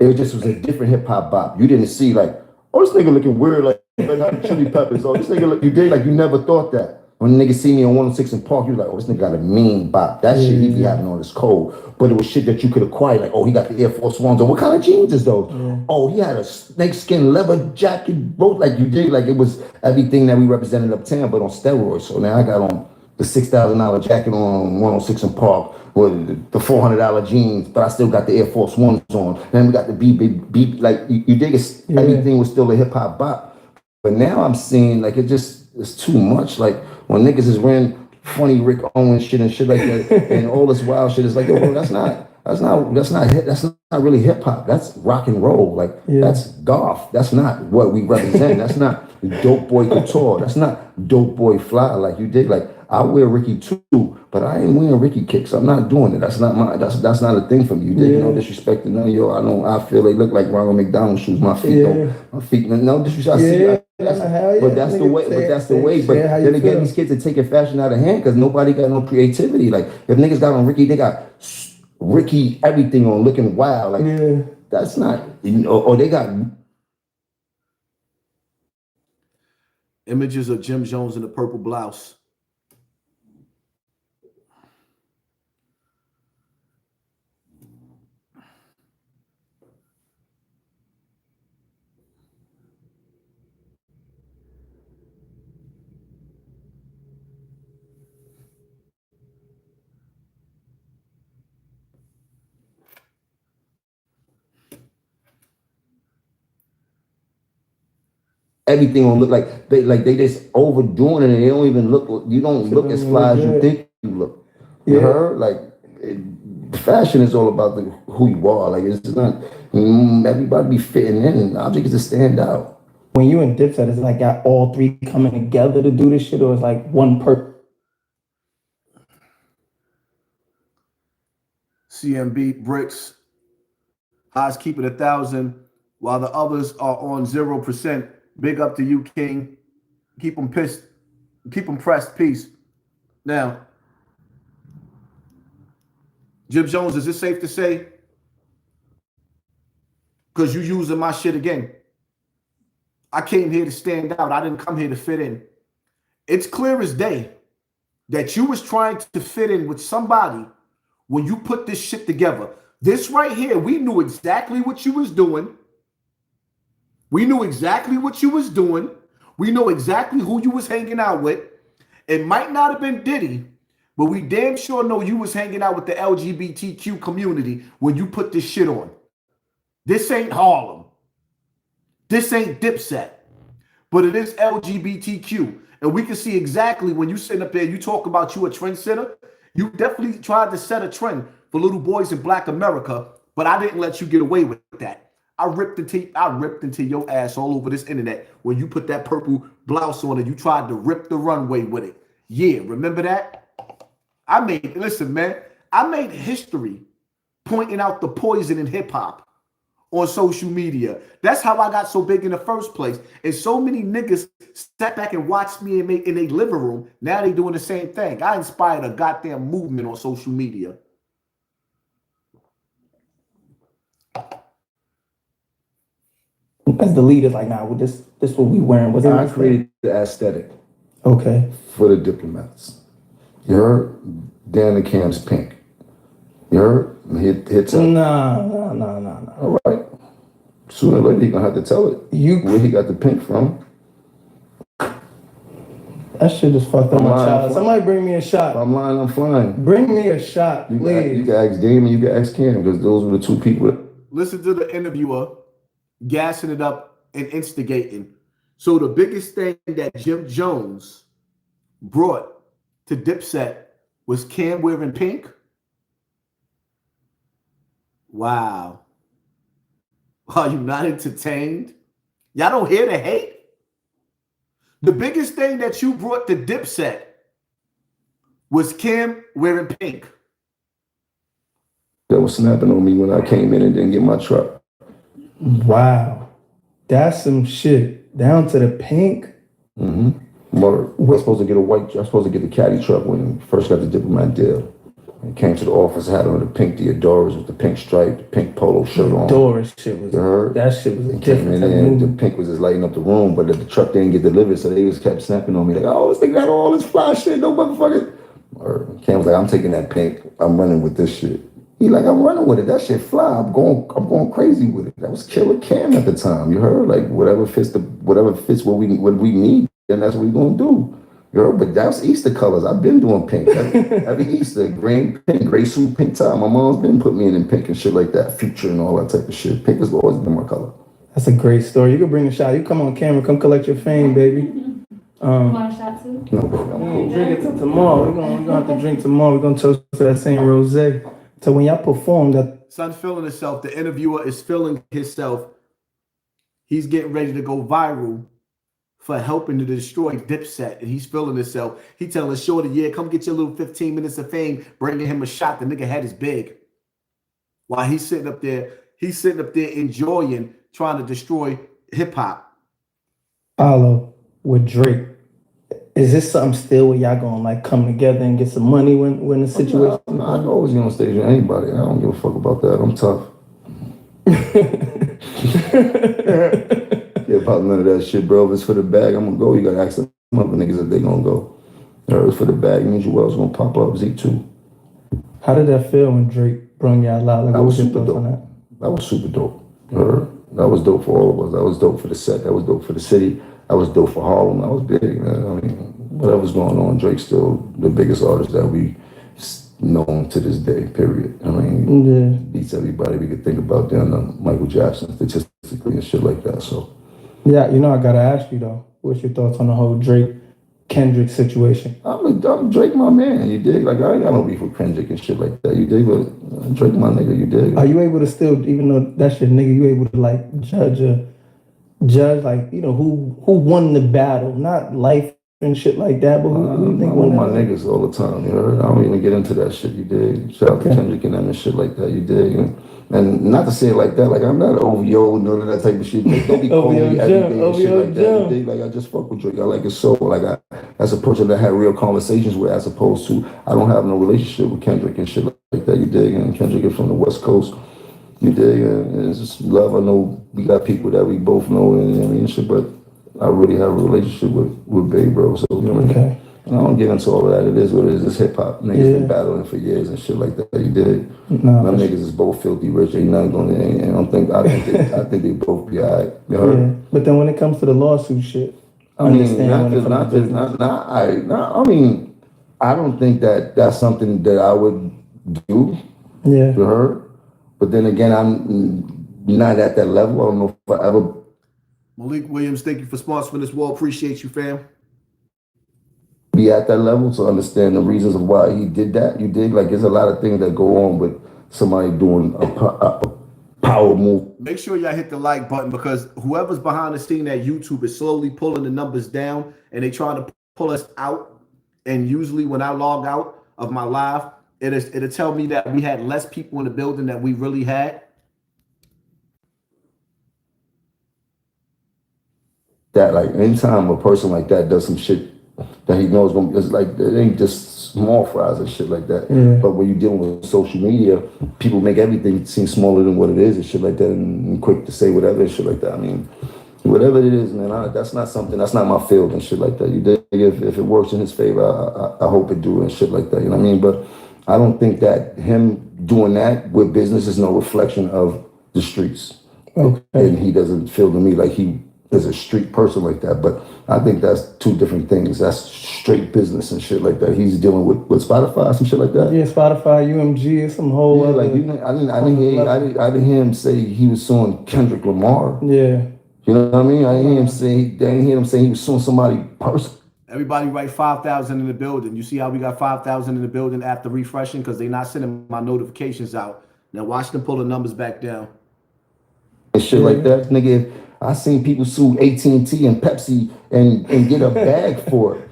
It just was a different hip hop bop. You didn't see like, oh, this nigga looking weird, like Chili Peppers. Oh, this nigga look, you did like you never thought that. When niggas see me on 106 in Park, you like, oh, this nigga got a mean bop. That shit he be having on his code. But it was shit that you could acquire. Like, oh, he got the Air Force Ones on. What kind of jeans is those? Oh, he had a snakeskin leather jacket. Both like you did. Like, it was everything that we represented uptown, but on steroids. So now I got on the $6,000 jacket on 106 in Park with the $400 jeans, but I still got the Air Force Ones on. Then we got the beep. Like, you dig it? Everything was still a hip hop bop. But now I'm seeing, like, it's too much. Like, when niggas is wearing funny Rick Owens shit and shit like that, and all this wild shit, is like, yo, that's not really hip hop. That's rock and roll. Like, that's golf. That's not what we represent. That's not dope boy couture. That's not dope boy fly. Like, you dig? Like, I wear Ricky too, but I ain't wearing Ricky kicks. I'm not doing it. That's not not a thing for me. You dig? No disrespect to none of y'all. I feel they look like Ronald McDonald shoes. My feet no disrespect. I see. But that's the way. But then again, these kids are taking fashion out of hand because nobody got no creativity. Like, if niggas got on Ricky, they got Ricky everything on, looking wild. Like, that's not. Or they got images of Jim Jones in a purple blouse. everything on look like they just overdoing it, and they don't even look. You don't look as fly as you think you look. You heard? Like, fashion is all about who you are. Like, it's not everybody be fitting in. The object is to stand out. When you in Dipset, is it like got all three coming together to do this shit, or is like one per? CMB Bricks, Haas keep it 1,000, while the others are on 0%. Big up to you, King. Keep them pissed. Keep them pressed. Peace. Now, Jim Jones, is it safe to say? Because you using my shit again. I came here to stand out. I didn't come here to fit in. It's clear as day that you was trying to fit in with somebody when you put this shit together. This right here, we knew exactly what you was doing. We knew exactly what you was doing. We know exactly who you was hanging out with. It might not have been Diddy, but we damn sure know you was hanging out with the LGBTQ community when you put this shit on. This ain't Harlem. This ain't Dipset, but it is LGBTQ. And we can see exactly when you sitting up there, you talk about you a trendsetter. You definitely tried to set a trend for little boys in Black America, but I didn't let you get away with that. I ripped into your ass all over this internet when you put that purple blouse on and you tried to rip the runway with it. Yeah, remember that? Listen, man, I made history pointing out the poison in hip hop on social media. That's how I got so big in the first place. And so many niggas sat back and watched me in their living room. Now they doing the same thing. I inspired a goddamn movement on social media. As the leaders, like, nah, well, this what we wearing. I created the aesthetic. Okay. For the diplomats. You heard? Dan the Cam's pink. You heard? Hits up. Nah. All right. Sooner or later, he gonna have to tell it. Where he got the pink from. That shit just fucked up my child. Somebody bring me a shot. If I'm lying, I'm flying. Bring me a shot, please. You can ask Damon, you can ask Cam, because those were the two people. Listen to the interviewer gassing it up and instigating. So the biggest thing that Jim Jones brought to Dipset was Cam wearing pink. Wow. Are you not entertained? Y'all don't hear the hate? The biggest thing that you brought to Dipset was Cam wearing pink. That was snapping on me when I came in and didn't get my truck. Wow. That's some shit. Down to the pink? Mm-hmm. I was supposed to get a white, I was supposed to get the caddy truck when I first got the diplomat deal. He came to the office, had on the pink Deodoras with the pink stripe, the pink polo shirt on. Doris shit was, that shit was He different. came in there, the pink was just lighting up the room, but the truck didn't get delivered, so they just kept snapping on me like, oh, this nigga got all this fly shit, no motherfucker. Or Cam was like, I'm taking that pink, I'm running with this shit. He like, I'm running with it, that shit fly, I'm going crazy with it. That was Killer Cam at the time, you heard? Like whatever fits what we need, then that's what we gonna do. You know, but that's Easter colors. I've been doing pink. Every Easter, green, pink, gray suit, pink tie. My mom's been putting me in pink and shit like that, future and all that type of shit. Pink has always been my color. That's a great story. You can bring a shot. You come on camera, come collect your fame, baby. You want a shot too? No, We're gonna drink it till tomorrow. We're gonna have to drink tomorrow. We're gonna toast to that same rosé. So when y'all perform that, Son's feeling himself. The interviewer is feeling himself. He's getting ready to go viral for helping to destroy Dipset, and he's feeling himself. He telling Shorty, yeah, come get your little 15 minutes of fame, bringing him a shot. The nigga head is big. While he's sitting up there enjoying, trying to destroy hip-hop. Follow with Drake. Is this something still where y'all gonna like come together and get some money when the situation? I always get on stage with anybody. I don't give a fuck about that. I'm tough. Yeah, about none of that shit, bro. If it's for the bag, I'm gonna go. You gotta ask them other niggas if they gonna go. If it's for the bag, it means you else gonna pop up. Z2. How did that feel when Drake brung y'all out? Like, that what was your super thoughts dope. on that? That was super dope. That was dope for all of us. That was dope for the set. That was dope for the city. That was dope for Harlem. That was big, man. I mean, whatever's going on, Drake's still the biggest artist that we known to this day, period. I mean, beats everybody we could think about down to Michael Jackson, statistically and shit like that, so. Yeah, you know, I gotta ask you though, what's your thoughts on the whole Drake-Kendrick situation? I'm Drake my man, you dig? Like, I ain't got no beef with Kendrick and shit like that, you dig? But Drake my nigga, you dig? Are you able to still, even though that's your nigga, you able to like judge like, you know, who won the battle, not life and shit like that, but who you think won my niggas all the time, you know? I don't even get into that shit, you dig? Shout out to Kendrick and them and shit like that, you dig? And not to say it like that, like I'm not OVO, none of that type of shit. Like, don't be calling me every day and shit like that. You dig? Like I just fuck with Drake. I like his soul. Like as a person that had real conversations with, as opposed to I don't have no relationship with Kendrick and shit like that. You dig? And Kendrick is from the West Coast. You dig? And it's just love. I know we got people that we both know and I mean shit, but I really have a relationship with Big Bro. So you know, I don't get into all of that. It is what it is. It's hip hop. Niggas been battling for years and shit like that. You dig? Them niggas is both filthy rich. Ain't nothing gonna. I think they both be alright. You heard? Yeah. But then when it comes to the lawsuit shit, I mean, I don't think that that's something that I would do. Yeah. You heard? But then again, I'm not at that level. I don't know if I ever. Malik Williams, thank you for sponsoring this wall. Appreciate you, fam. Be at that level to understand the reasons of why he did that. You dig? Like, there's a lot of things that go on with somebody doing a power move. Make sure y'all hit the like button because whoever's behind the scene at YouTube is slowly pulling the numbers down and they trying to pull us out. And usually when I log out of my live, it'll tell me that we had less people in the building than we really had. That like anytime a person like that does some shit that he knows gonna be, it's like it ain't just small fries and shit like that. But when you're dealing with social media, people make everything seem smaller than what it is and shit like that, and quick to say whatever and shit like that. I mean, whatever it is, man, that's not my field and shit like that. You dig? If it works in his favor, I hope it do and shit like that. You know what I mean? But I don't think that him doing that with business is no reflection of the streets. And he doesn't feel to me like he is a street person like that. But I think that's two different things. That's straight business and shit like that. He's dealing with Spotify, some shit like that. Yeah, Spotify, UMG, some whole other. Like I didn't hear him say he was suing Kendrick Lamar. Yeah. You know what I mean? I didn't hear him say he was suing somebody person. Everybody write 5,000 in the building. You see how we got 5,000 in the building after refreshing because they not sending my notifications out. Now watch them pull the numbers back down. And shit like that, nigga. I seen people sue AT&T and Pepsi and get a bag for it.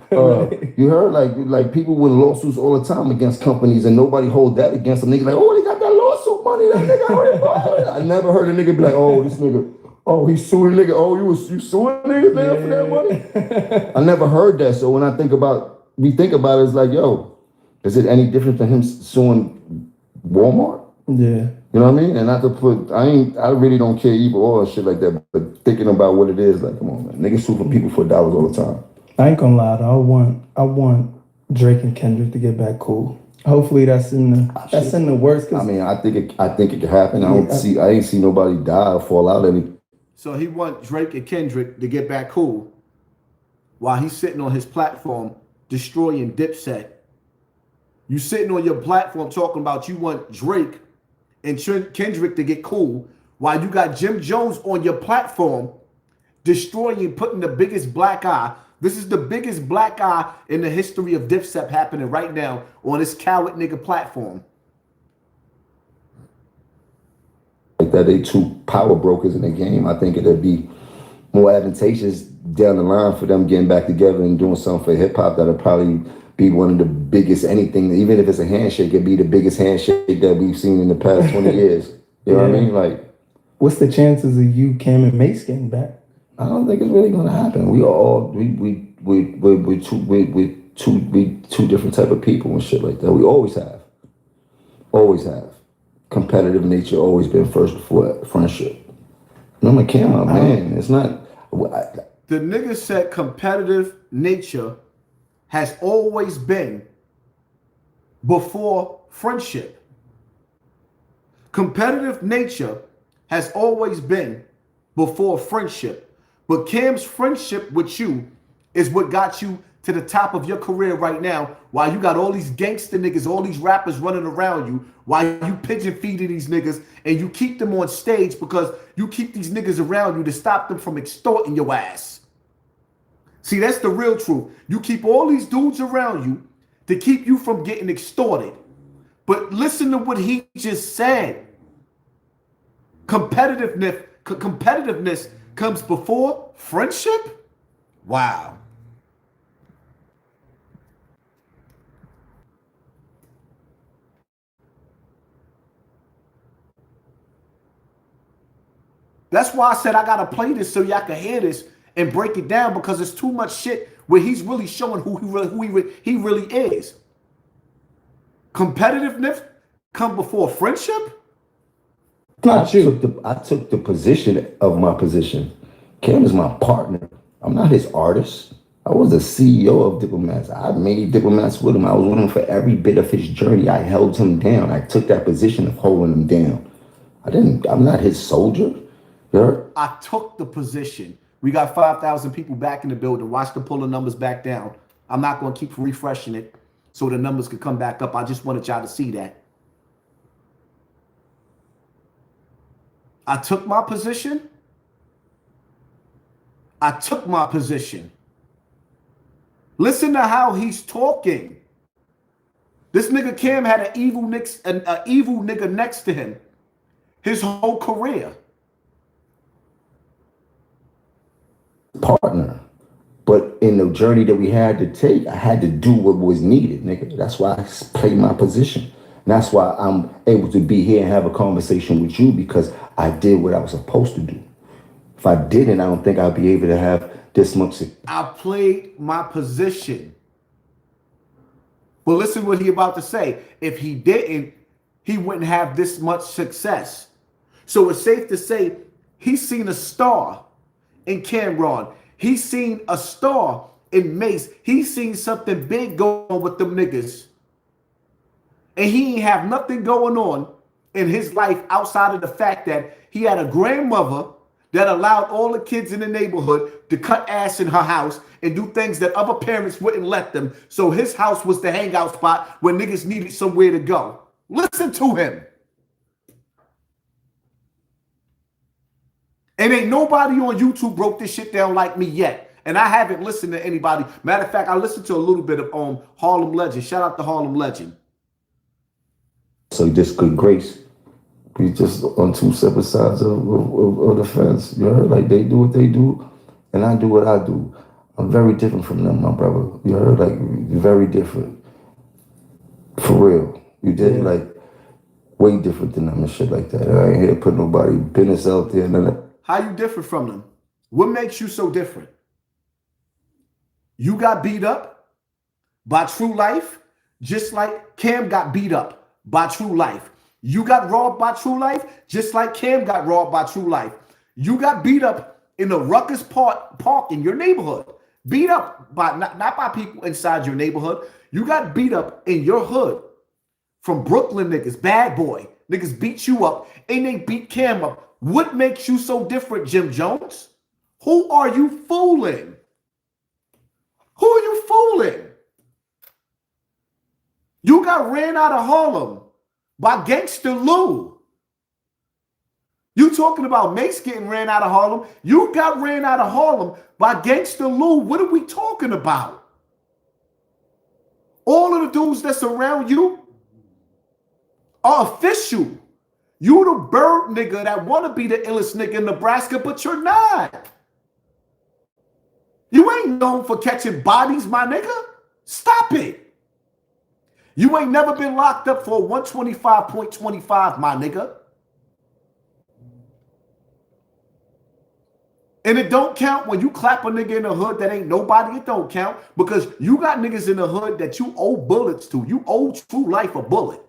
You heard like people win lawsuits all the time against companies and nobody hold that against them. Niggas like, oh, they got that lawsuit money. That nigga already bought it. I never heard a nigga be like, oh, this nigga, oh, he's suing nigga. Oh, you suing niggas now for that money? I never heard that. So when we think about it, it's like, yo, Is it any different than him suing Walmart? Yeah. You know what I mean? And not to put, I really don't care either or and shit like that, but thinking about what it is, like, come on, man. Niggas sue for people for dollars all the time. I ain't gonna lie though. I want Drake and Kendrick to get back cool. Hopefully that's in the works. I mean, I think it could happen. I ain't see nobody die or fall out any. So he want Drake and Kendrick to get back cool while he's sitting on his platform destroying Dipset. You sitting on your platform talking about you want Drake and Kendrick to get cool while you got Jim Jones on your platform destroying, putting the biggest black eye. This is the biggest black eye in the history of Dipset happening right now on this coward nigga platform. Like that, they two power brokers in the game. I think it'd be more advantageous down the line for them getting back together and doing something for hip hop that'll probably be one of the biggest anything. Even if it's a handshake, it'd be the biggest handshake that we've seen in the past 20 years. You know what I mean? Like, what's the chances of you, Cam and Mace getting back? I don't think it's really gonna happen. We two different type of people and shit like that. We always have. Always have. Competitive nature always been first before friendship. And I'm like, Cam, man, it's not. The nigga said competitive nature has always been before friendship. Competitive nature has always been before friendship. But Cam's friendship with you is what got you to the top of your career right now, while you got all these gangster niggas, all these rappers running around you, while you pigeon feeding these niggas, and you keep them on stage because you keep these niggas around you to stop them from extorting your ass. See, that's the real truth. You keep all these dudes around you to keep you from getting extorted. But listen to what he just said. Competitiveness comes before friendship? Wow. That's why I said I gotta play this so y'all can hear this and break it down, because it's too much shit where he's really showing who he really is. Competitiveness come before friendship? I took the position of my position. Cam is my partner. I'm not his artist. I was the CEO of Diplomats. I made Diplomats with him. I was with him for every bit of his journey. I held him down. I took that position of holding him down. I'm not his soldier. You heard? I took the position. We got 5,000 people back in the building. Watch them pull the numbers back down. I'm not going to keep refreshing it so the numbers could come back up. I just wanted y'all to see that. I took my position. I took my position. Listen to how he's talking. This nigga Cam had an evil nigga next to him his whole career. Partner. But in the journey that we had to take, I had to do what was needed, nigga. That's why I played my position. And that's why I'm able to be here and have a conversation with you, because I did what I was supposed to do. If I didn't, I don't think I'd be able to have this much. I played my position. But listen what he about to say. If he didn't, he wouldn't have this much success. So it's safe to say he's seen a star in Camron. He's seen a star in Mace. He's seen something big going on with them niggas. And he ain't have nothing going on in his life outside of the fact that he had a grandmother that allowed all the kids in the neighborhood to cut ass in her house and do things that other parents wouldn't let them. So his house was the hangout spot when niggas needed somewhere to go. Listen to him. And ain't nobody on YouTube broke this shit down like me yet. And I haven't listened to anybody. Matter of fact, I listened to a little bit of Harlem Legend. Shout out to Harlem Legend. So this good grace. We just on two separate sides of the fence. You heard? Like, they do what they do, and I do what I do. I'm very different from them, my brother. You heard? Like, very different. For real. You did? Yeah. Like, way different than them and shit like that. I ain't here to put nobody business out there. How you different from them? What makes you so different? You got beat up by True Life. just like Cam got beat up by True Life. You got robbed by True Life, just like Cam got robbed by True Life. You got beat up in the Ruckus Park in your neighborhood. Beat up by not by people inside your neighborhood. You got beat up in your hood from Brooklyn niggas, bad boy. Niggas beat you up and they beat Cam up. What makes you so different, Jim Jones? Who are you fooling? Who are you fooling? You got ran out of Harlem by Gangsta Lou. You talking about Mace getting ran out of Harlem? You got ran out of Harlem by Gangsta Lou. What are we talking about? All of the dudes that's around you are official. You the bird nigga that want to be the illest nigga in Nebraska, but you're not. You ain't known for catching bodies, my nigga. Stop it. You ain't never been locked up for 125.25, my nigga. And it don't count when you clap a nigga in the hood that ain't nobody. It don't count because you got niggas in the hood that you owe bullets to. You owe True Life a bullet.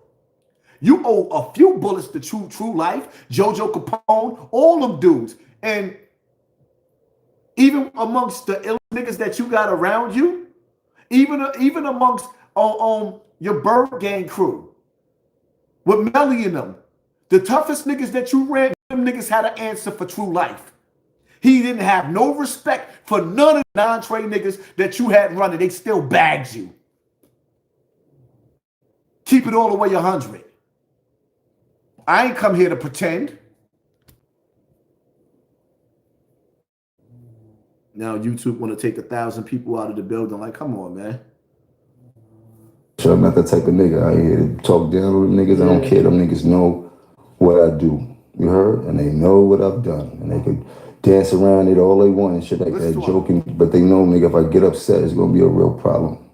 You owe a few bullets to True Life, JoJo Capone, all them dudes. And even amongst the ill niggas that you got around you, even amongst your Bird Gang crew, with Melly and them, the toughest niggas that you ran, them niggas had an answer for True Life. He didn't have no respect for none of the non-Trey niggas that you had running. They still bagged you. Keep it all the way 100. I ain't come here to pretend. Now YouTube want to take 1,000 people out of the building. Like, come on, man. Sure, I'm not that type of nigga. I ain't here to talk down to them niggas. I don't care. Them niggas know what I do. You heard? And they know what I've done. And they could dance around it all they want and shit like that, joking. But they know, nigga, if I get upset, it's going to be a real problem.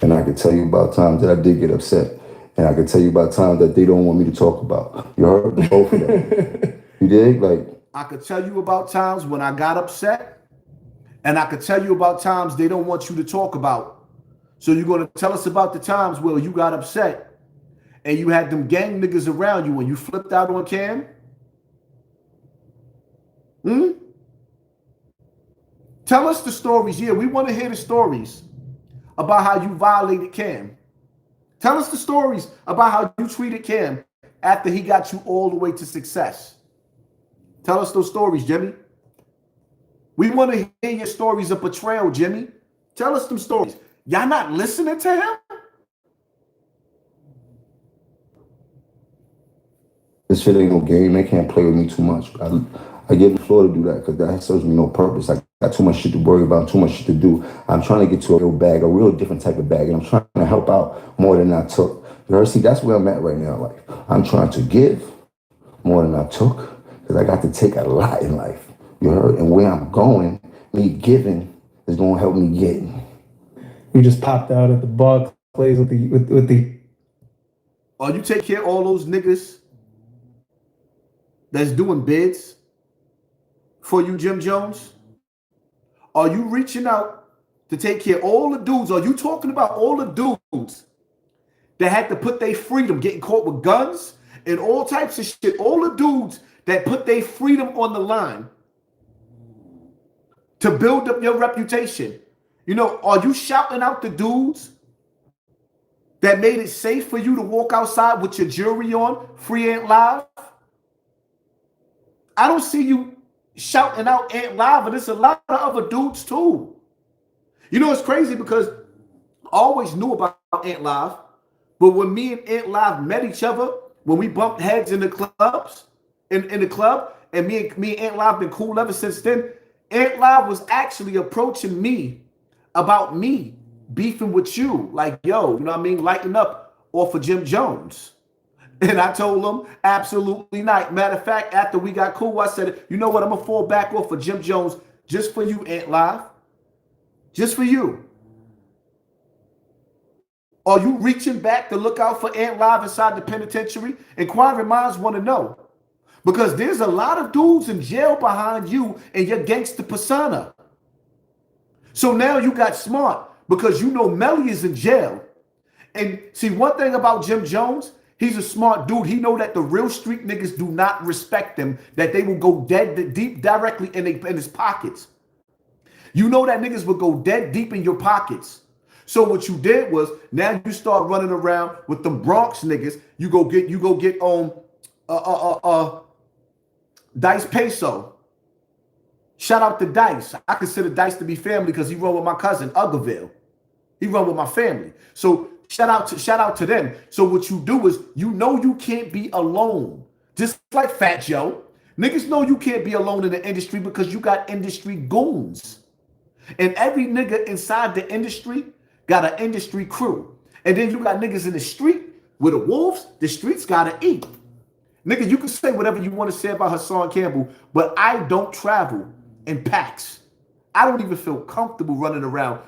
And I can tell you about times that I did get upset. And I can tell you about times that they don't want me to talk about. You heard? Both of them. You dig? Like, I could tell you about times when I got upset. And I could tell you about times they don't want you to talk about. So you're going to tell us about the times where you got upset and you had them gang niggas around you when you flipped out on Cam? Tell us the stories. Yeah, we want to hear the stories about how you violated Cam. Tell us the stories about how you treated Cam after he got you all the way to success. Tell us those stories, Jimmy. We want to hear your stories of betrayal, Jimmy. Tell us them stories. Y'all not listening to him? this shit ain't no game. They can't play with me too much. I give the floor to do that because that serves me no purpose. I got too much shit to worry about, too much shit to do. I'm trying to get to a real bag, a real different type of bag, and I'm trying to help out more than I took. You heard? See, that's where I'm at right now in life. I'm trying to give more than I took because I got to take a lot in life. You heard? And where I'm going, me giving is going to help me get. You just popped out at the Barclays with the. Or you take care of all those niggas that's doing bids for you, Jim Jones? Are you reaching out to take care of all the dudes? Are you talking about all the dudes that had to put their freedom, getting caught with guns and all types of shit? All the dudes that put their freedom on the line to build up your reputation. You know, are you shouting out the dudes that made it safe for you to walk outside with your jewelry on, free Ant Live? I don't see you shouting out Ant Live, and there's a lot of other dudes too. You know, it's crazy because I always knew about Ant Live, but when me and Ant Live met each other, when we bumped heads in the clubs, in the club, and me and Ant Live been cool ever since then, Ant Live was actually approaching me about me beefing with you. Like, yo, you know what I mean? Lighten up off of Jim Jones. And I told him, absolutely not. Matter of fact, after we got cool, I said, you know what? I'm going to fall back off of Jim Jones just for you, Ant Live. Just for you. Are you reaching back to look out for Ant Live inside the penitentiary? Inquiring minds want to know. Because there's a lot of dudes in jail behind you and your gangster persona. So now you got smart because you know Melly is in jail. And see, one thing about Jim Jones, he's a smart dude. He know that the real street niggas do not respect him, that they will go dead deep directly in his pockets. You know that niggas will go dead deep in your pockets. So what you did was, now you start running around with them Bronx niggas. You go get Dice Peso. Shout out to Dice. I consider Dice to be family because he run with my cousin Uggerville. He run with my family. So shout out to them. So what you do is, you know you can't be alone. Just like Fat Joe. Niggas know you can't be alone in the industry because you got industry goons. And every nigga inside the industry got an industry crew. And then you got niggas in the street with the wolves. The streets gotta eat. Nigga, you can say whatever you want to say about HASSAN Campbell, but I don't travel in packs. I don't even feel comfortable running around.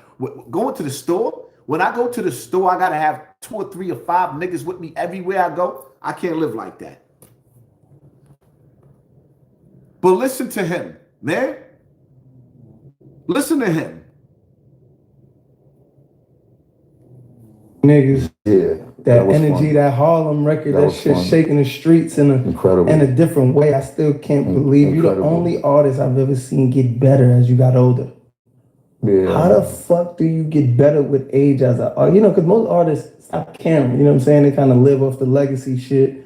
Going to the store, when I go to the store, I gotta have 2 or 3 or 5 niggas with me everywhere I go. I can't live like that. But listen to him, man. Listen to him. Niggas, that energy, fun. That Harlem record, that shit fun. Shaking the streets in a different way. I still can't believe you're the only artist I've ever seen get better as you got older. Yeah. How the fuck do you get better with age as a artist? You know, because most artists stop caring. You know what I'm saying? They kind of live off the legacy shit.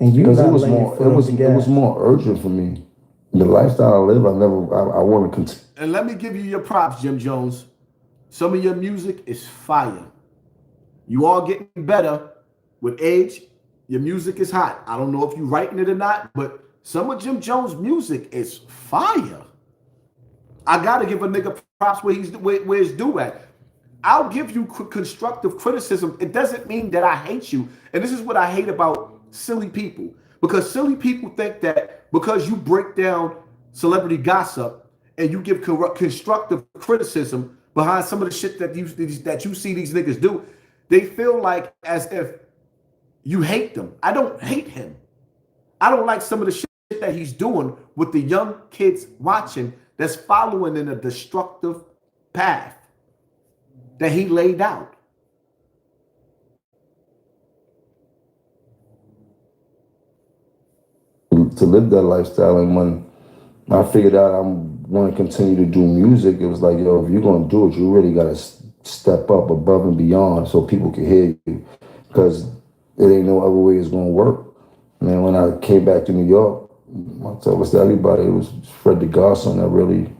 And you got it was more urgent for me. The lifestyle I live, I want to continue. And let me give you your props, Jim Jones. Some of your music is fire. You all getting better with age. Your music is hot. I don't know if you writing it or not, but some of Jim Jones' music is fire. I gotta give a nigga props where it's due at. I'll give you constructive criticism. It doesn't mean that I hate you. And this is what I hate about silly people. Because silly people think that because you break down celebrity gossip and you give constructive criticism behind some of the shit that you see these niggas do, they feel like as if you hate them. I don't hate him. I don't like some of the shit that he's doing with the young kids watching that's following in a destructive path that he laid out. To live that lifestyle, and when I figured out I want to continue to do music, it was like, yo, if you're going to do it, you really got to step up above and beyond so people can hear you, because it ain't no other way it's going to work. Man, when I came back to New York, I tell this to everybody, it was Fred the Godson that really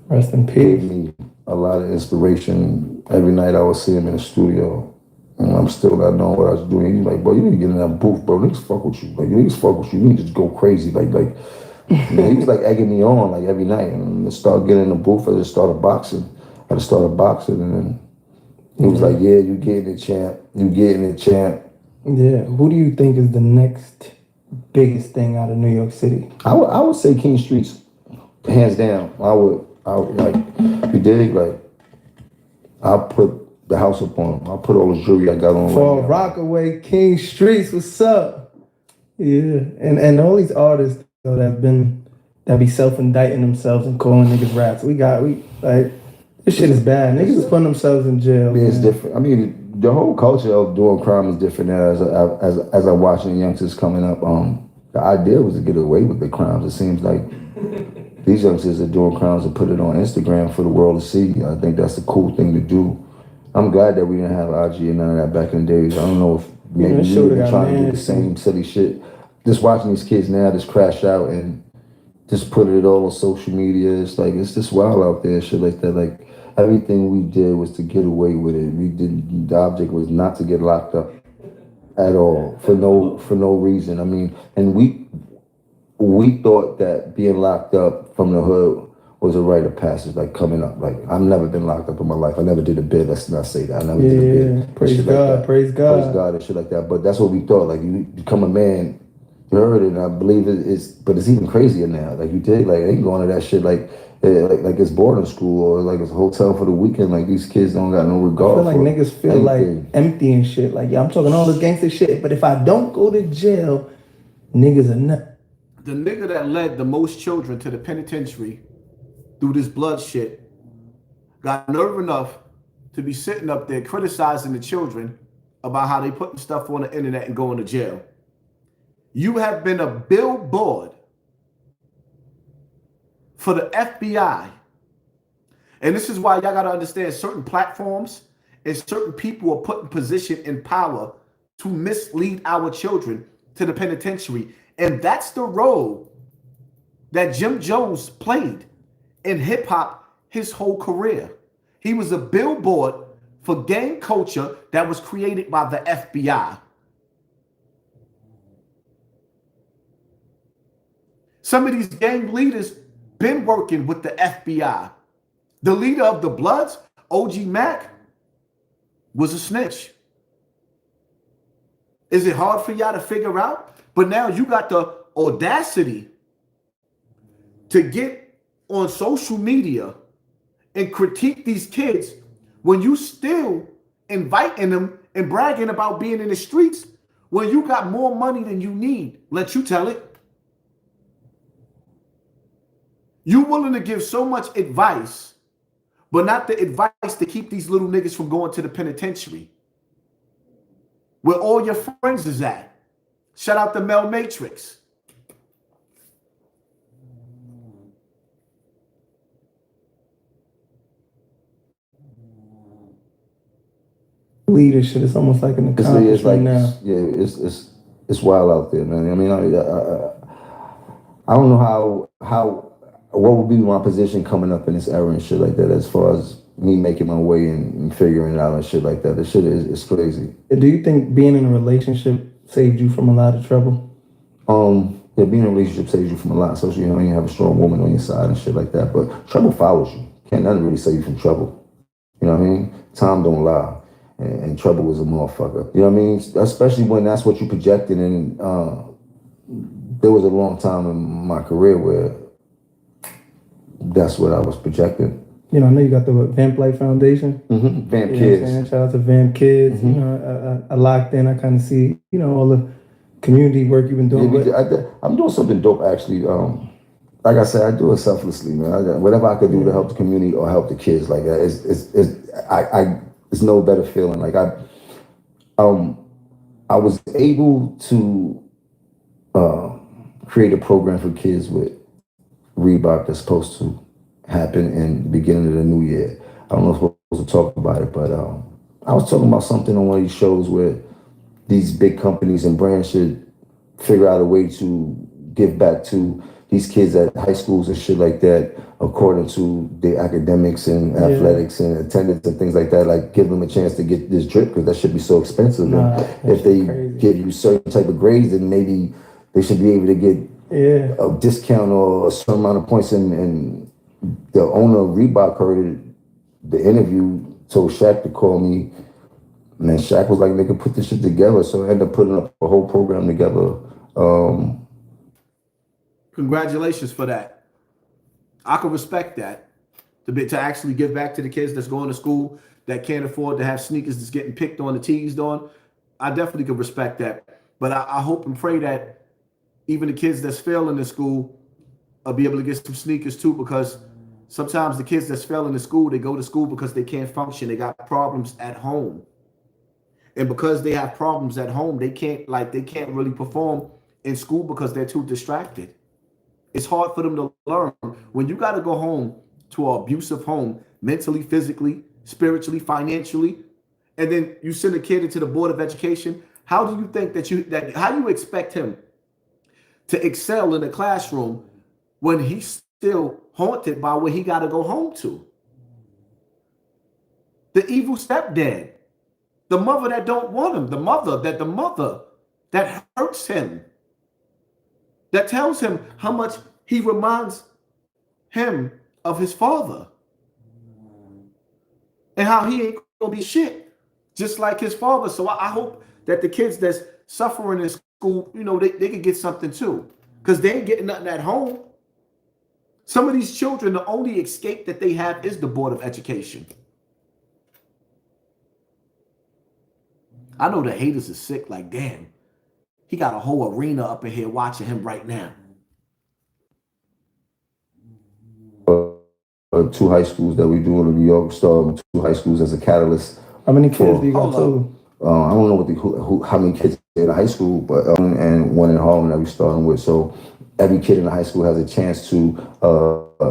rest in peace. Gave me a lot of inspiration. Every night I would see him in the studio, and I'm still not knowing what I was doing. He's like, bro, you need to get in that booth, bro. Niggas fuck with you. Like, niggas fuck with you. You need to just go crazy. Like, man, he was like egging me on like every night. And I started getting in the booth. I just started boxing. And then he was like, yeah, you getting it, champ. You getting it, champ. Yeah. Who do you think is the next biggest thing out of New York City? I would say King Streets, hands down. I would like, you dig? Like, I'll put the house up on him. I'll put all the jewelry I got on. For Rockaway, King Streets, what's up? Yeah. And all these artists that be self-indicting themselves and calling niggas rats. This shit is bad. Niggas is putting themselves in jail. Yeah, it's different. I mean, the whole culture of doing crime is different now as I watch the youngsters coming up. The idea was to get away with the crimes. It seems like these youngsters are doing crimes and put it on Instagram for the world to see. I think that's a cool thing to do. I'm glad that we didn't have IG and none of that back in the days. I don't know if maybe we were trying to do the same silly shit. Just watching these kids now just crash out and just put it all on social media. It's like, it's just wild out there, shit like that. Like, everything we did was to get away with it. The object was not to get locked up at all for no reason. I mean, and we thought that being locked up from the hood was a rite of passage, like coming up. Like, I've never been locked up in my life. I never did a bid. Let's not say that. I never did a bid. Praise God, praise God. Praise God and shit like that. But that's what we thought. Like, you become a man, you heard it, and I believe but it's even crazier now. Like, you did, like, ain't going to that shit like it's boarding school or like it's a hotel for the weekend. Like, these kids don't got no regard. I feel like niggas feel like empty and shit. Like, yeah, I'm talking all this gangster shit, but if I don't go to jail, niggas are not. The nigga that led the most children to the penitentiary through this blood shit got nerve enough to be sitting up there criticizing the children about how they putting stuff on the internet and going to jail. You have been a billboard for the FBI. And this is why y'all got to understand certain platforms and certain people are put in position in power to mislead our children to the penitentiary. And that's the role that Jim Jones played in hip hop his whole career. He was a billboard for gang culture that was created by the FBI. Some of these gang leaders been working with the FBI. The leader of the Bloods, OG Mac, was a snitch. Is it hard for y'all to figure out? But now you got the audacity to get on social media and critique these kids when you still inviting them and bragging about being in the streets when you got more money than you need. Let you tell it. You willing to give so much advice, but not the advice to keep these little niggas from going to the penitentiary. Where all your friends is at. Shout out to Mel Matrix. Leadership is almost like an accomplishment like, now. Yeah, it's wild out there, man. I mean, I don't know what would be my position coming up in this era and shit like that, as far as me making my way and figuring it out and shit like that. The shit is crazy. Do you think being in a relationship saved you from a lot of trouble? Yeah, being in a relationship saves you from a lot, especially when you have a strong woman on your side and shit like that. But trouble follows you. Can't nothing really save you from trouble. You know what I mean? Time don't lie. And trouble is a motherfucker. You know what I mean? Especially when that's what you projected. And there was a long time in my career where that's what I was projecting. You know, I know you got the Vamp Life Foundation. Mm-hmm. Vamp you Kids. Shout out to Vamp Kids. Mm-hmm. You know, I locked in. I kind of see, you know, all the community work you've been doing. Yeah, I'm doing something dope, actually. Like I said, I do it selflessly, man. Whatever I could do to help the community or help the kids, like that, it's no better feeling. Like I was able to create a program for kids with Reebok that's supposed to happen in the beginning of the new year. I don't know if we're supposed to talk about it, but I was talking about something on one of these shows where these big companies and brands should figure out a way to give back to these kids at high schools and shit like that, according to their academics and athletics and attendance and things like that. Like, give them a chance to get this drip, because that should be so expensive. If they give you certain type of grades, then maybe they should be able to get a discount or a certain amount of points. And the owner of Reebok heard the interview, told Shaq to call me. And then Shaq was like, nigga, put this shit together. So I ended up putting up a whole program together. Congratulations for that. I can respect that. To actually give back to the kids that's going to school that can't afford to have sneakers that's getting picked on and teased on. I definitely can respect that. But I hope and pray that even the kids that's failing in school will be able to get some sneakers too, because sometimes the kids that's failing in school, they go to school because they can't function. They got problems at home. And because they have problems at home, they can't really perform in school because they're too distracted. It's hard for them to learn. When you got to go home to an abusive home, mentally, physically, spiritually, financially, and then you send a kid into the Board of Education, how do you think how do you expect him to excel in the classroom when he's still haunted by what he got to go home to? The evil stepdad, the mother that don't want him, the mother that hurts him, that tells him how much he reminds him of his father and how he ain't gonna be shit just like his father. So I hope that the kids that's suffering in school, you know, they can get something too, because they ain't getting nothing at home. Some of these children, the only escape that they have is the Board of Education. I know the haters are sick, like, damn, he got a whole arena up in here watching him right now. 2 high schools that we do in New York, starting 2 high schools as a catalyst. How many kids do you got total? I don't know how many kids in high school, but and one in Harlem that we starting with. So every kid in the high school has a chance to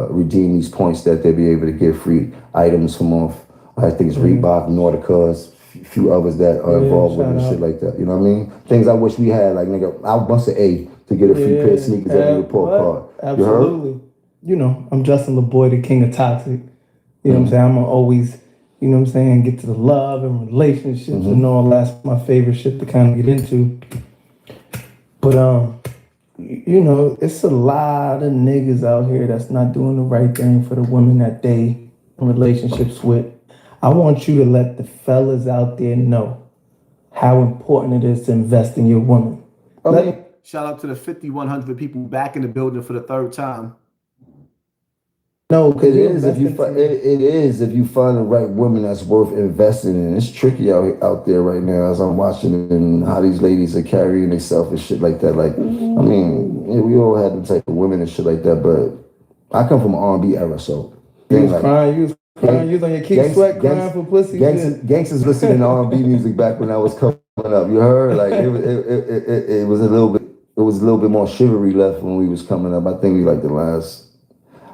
redeem these points that they'll be able to get free items from off. I think it's Reebok, Nautica, a few others that are involved with it and shit like that. You know what I mean? Things I wish we had. Like nigga, I'll bust an A to get a free pair of sneakers every report card. Absolutely. You know, I'm Justin LeBoy, the king of toxic. You know what I'm saying? I'm gonna always, you know what I'm saying, get to the love and relationships and all that's my favorite shit to kind of get into. But you know, it's a lot of niggas out here that's not doing the right thing for the women that they in relationships with. I want you to let the fellas out there know how important it is to invest in your woman. Shout out to the 5,100 people back in the building for the third time. No, it is if you find the right woman that's worth investing in. It's tricky out there right now as I'm watching it and how these ladies are carrying themselves and shit like that. Like, I mean, we all had the type of women and shit like that, but I come from an R&B era, so you was crying, you was on your Keith Sweat crying for pussy. Gangsters listening to R&B music back when I was coming up. You heard, like it was a little bit more chivalry left when we was coming up. I think we like the last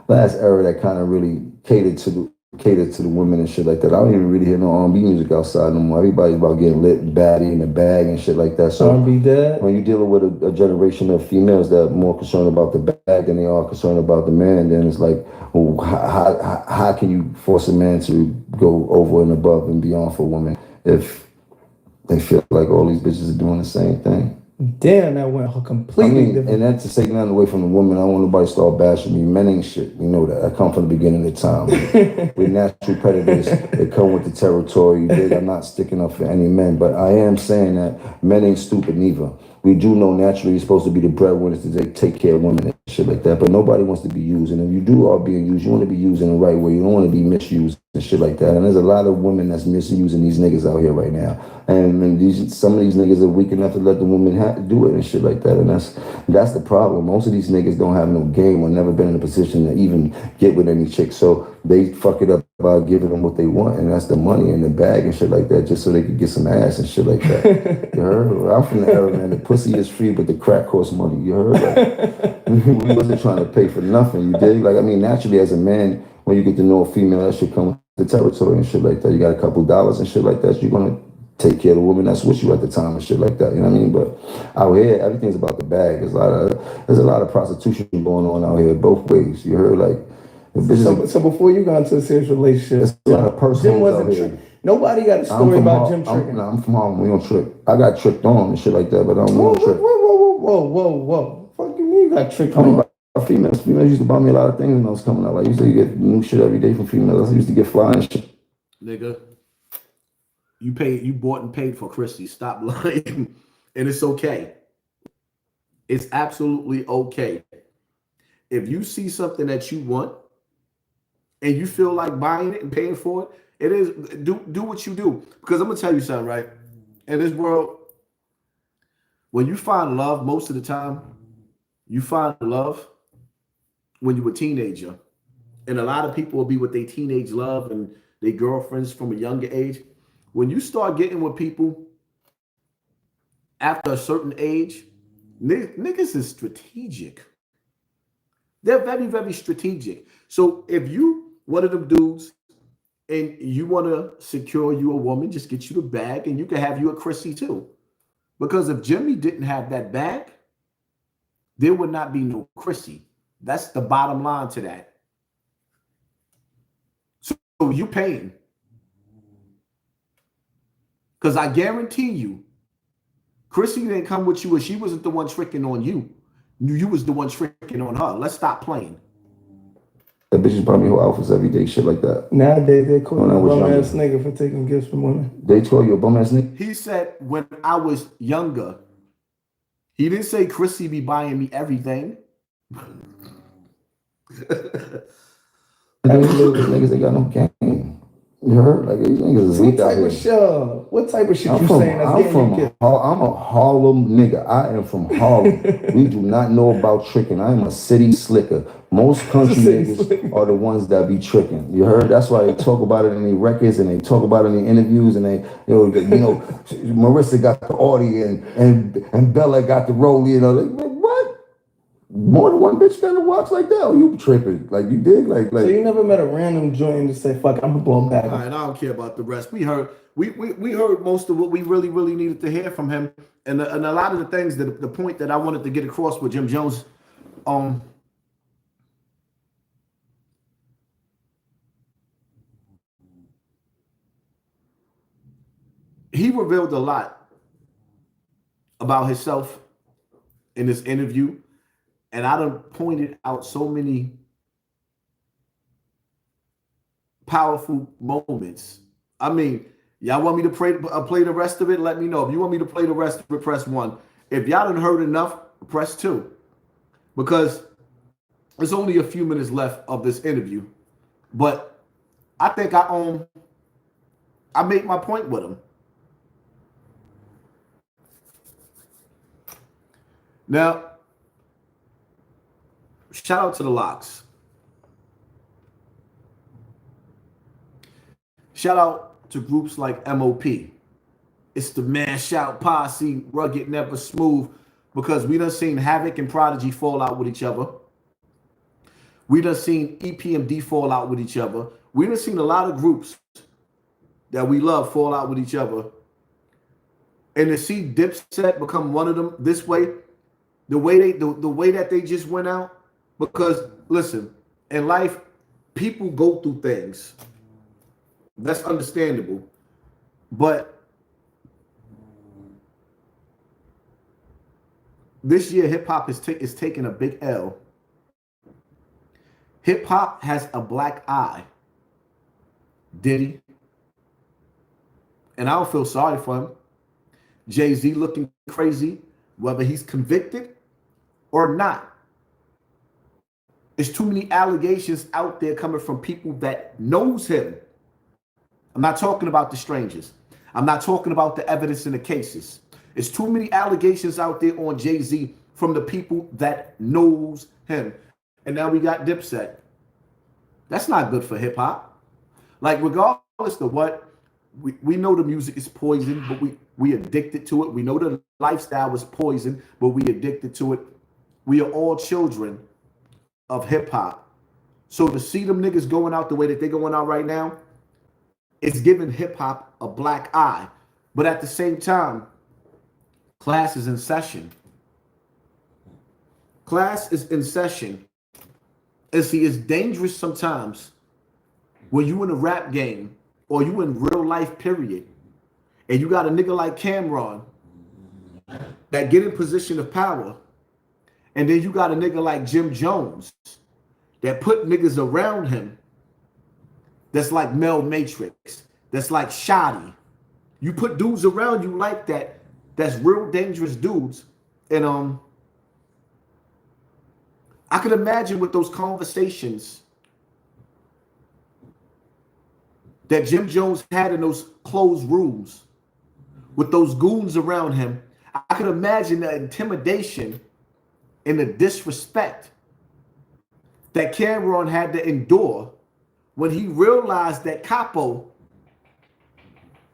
era that kind of really catered to the women and shit like that. I don't even really hear no R&B music outside no more. Everybody's about getting lit and baddie in the bag and shit like that. So R&B dead. When you're dealing with a generation of females that are more concerned about the bag than they are concerned about the man, then it's like, well, how can you force a man to go over and above and beyond for women if they feel like all these bitches are doing the same thing? Damn, that went completely different. And that's to take nothing away from the woman. I don't want nobody to start bashing me. Men ain't shit. You know that. I come from the beginning of time. We're natural predators. They come with the territory. I'm not sticking up for any men, but I am saying that men ain't stupid neither. We do know naturally you're supposed to be the breadwinners to take care of women and shit like that, but nobody wants to be used. And if you are being used, you want to be used in the right way. You don't want to be misused and shit like that. And there's a lot of women that's misusing these niggas out here right now. And some of these niggas are weak enough to let the women do it and shit like that. And that's the problem. Most of these niggas don't have no game or never been in a position to even get with any chick. So they fuck it up by giving them what they want, and that's the money in the bag and shit like that, just so they could get some ass and shit like that. You heard? I'm from the era, man. The pussy is free, but the crack costs money. You heard? Like, we wasn't trying to pay for nothing. You dig? Like, I mean, naturally, as a man, when you get to know a female, that shit come with the territory and shit like that. You got a couple dollars and shit like that. So you're gonna take care of the woman that's with you at the time and shit like that. You know what I mean? But out here, everything's about the bag. There's a lot of prostitution going on out here both ways. You heard? Like. So before you got into a serious relationship, Jim wasn't nobody got a story about Jim tricking. I'm from Harlem. We don't trick. I got tricked on and shit like that, but I don't trick. Whoa. Fuck you mean you got tricked on? Females used to buy me a lot of things when I was coming up. I used to get new shit every day from females. I used to get flying shit. Nigga, you bought and paid for Chrissy. Stop lying. And it's okay. It's absolutely okay. If you see something that you want, and you feel like buying it and paying for it, it is do what you do. Because I'm gonna tell you something, right? In this world, when you find love, most of the time, you find love when you're a teenager. And a lot of people will be with their teenage love and their girlfriends from a younger age. When you start getting with people after a certain age, niggas is strategic. They're very, very strategic. So if you one of them dudes and you want to secure you a woman, just get you the bag and you can have you a Chrissy too. Because if Jimmy didn't have that bag, there would not be no Chrissy. That's the bottom line to that. So you paying. Because I guarantee you, Chrissy didn't come with you and she wasn't the one tricking on you. You was the one tricking on her. Let's stop playing. That bitches buy me whole outfits every day, shit like that. Nowadays, they call you a bum-ass nigga for taking gifts from women. They call you a bum-ass nigga? He said when I was younger, he didn't say Chrissy be buying me everything. Niggas ain't got no game. You heard? Like these niggas is weak out here. What type of shit you saying that's getting you killed? I'm a Harlem nigga. I am from Harlem. We do not know about tricking. I am a city slicker. Most country niggas are the ones that be tricking. You heard? That's why they talk about it in their records and they talk about it in the interviews and they, Marissa got the Audi and Bella got the Rollie. You know, like, what? More than one bitch got to watch like that? Oh, you tripping? Like you did? Like. So you never met a random joint and just say, "Fuck, I'm gonna blow him back." All right, I don't care about the rest. We heard most of what we really needed to hear from him, and a lot of the things that the point that I wanted to get across with Jim Jones, he revealed a lot about himself in this interview, and I done pointed out so many powerful moments. I mean, y'all want me to play the rest of it? Let me know. If you want me to play the rest of it, press 1. If y'all done heard enough, press 2. Because there's only a few minutes left of this interview. But I think I made my point with him. Now, shout out to the Locks. Shout out to groups like MOP. It's the Man Shout Posse, Rugged Never Smooth, because we done seen Havoc and Prodigy fall out with each other. We done seen EPMD fall out with each other. We done seen a lot of groups that we love fall out with each other. And to see Dipset become one of them this way, the way that they just went out, because listen, in life, people go through things. That's understandable. But this year, hip-hop is taking a big L. Hip-hop has a black eye. Diddy. And I don't feel sorry for him. Jay-Z looking crazy, whether he's convicted or not. There's too many allegations out there coming from people that knows him. I'm not talking about the strangers. I'm not talking about the evidence in the cases. There's too many allegations out there on Jay-Z from the people that knows him. And now we got Dipset. That's not good for hip hop. Like, regardless of what, we know the music is poison, but we addicted to it. We know the lifestyle is poison, but we addicted to it. We are all children of hip hop. So to see them niggas going out the way that they're going out right now, it's giving hip hop a black eye. But at the same time, class is in session. Class is in session. And see, it's dangerous sometimes when you in a rap game or you in real life period, and you got a nigga like Camron that get in position of power, and then you got a nigga like Jim Jones that put niggas around him that's like Mel Matrix, that's like Shoddy. You put dudes around you like that, that's real dangerous dudes. And I could imagine with those conversations that Jim Jones had in those closed rooms with those goons around him. I could imagine the intimidation and the disrespect that Camron had to endure when he realized that Capo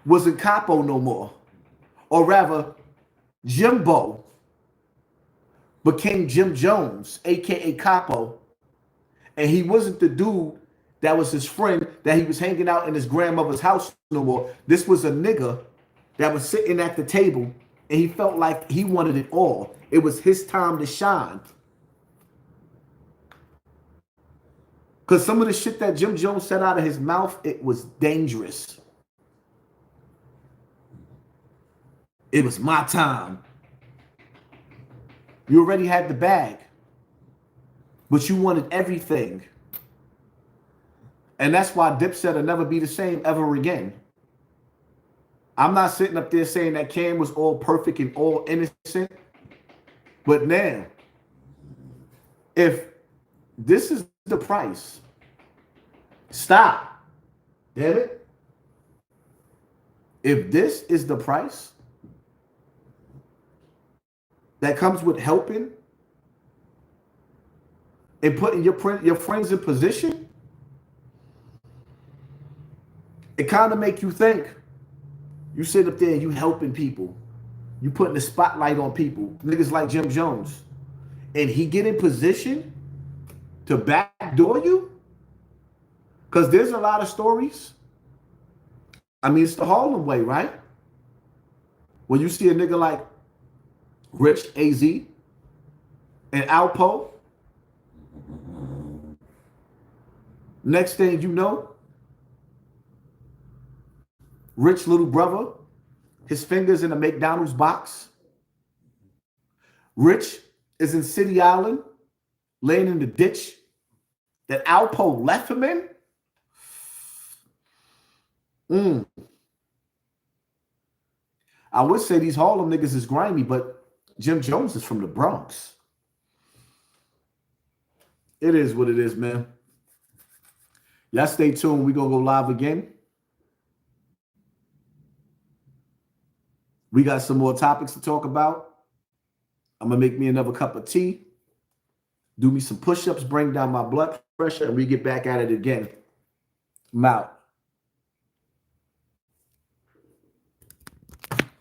wasn't Capo no more. Or rather, Jimbo became Jim Jones, aka Capo, and he wasn't the dude that was his friend that he was hanging out in his grandmother's house no more. This was a nigga that was sitting at the table and he felt like he wanted it all. It was his time to shine. Because some of the shit that Jim Jones said out of his mouth, it was dangerous. It was my time. You already had the bag, but you wanted everything. And that's why Dipset will never be the same ever again. I'm not sitting up there saying that Cam was all perfect and all innocent. But now, if this is the price, stop. Damn it. If this is the price that comes with helping and putting your friends in position, it kind of make you think. You sit up there and you helping people. You putting the spotlight on people. Niggas like Jim Jones. And he get in position to backdoor you? Because there's a lot of stories. I mean, it's the Harlem way, right? When you see a nigga like Rich AZ and Alpo, next thing you know, Rich little brother, his fingers in a McDonald's box. Rich is in City Island, laying in the ditch that Alpo left him in. I would say these Harlem niggas is grimy, but Jim Jones is from the Bronx. It is what it is, man. Y'all stay tuned. We're going to go live again. We got some more topics to talk about. I'm going to make me another cup of tea, do me some push-ups, bring down my blood pressure, and we get back at it again. I'm out.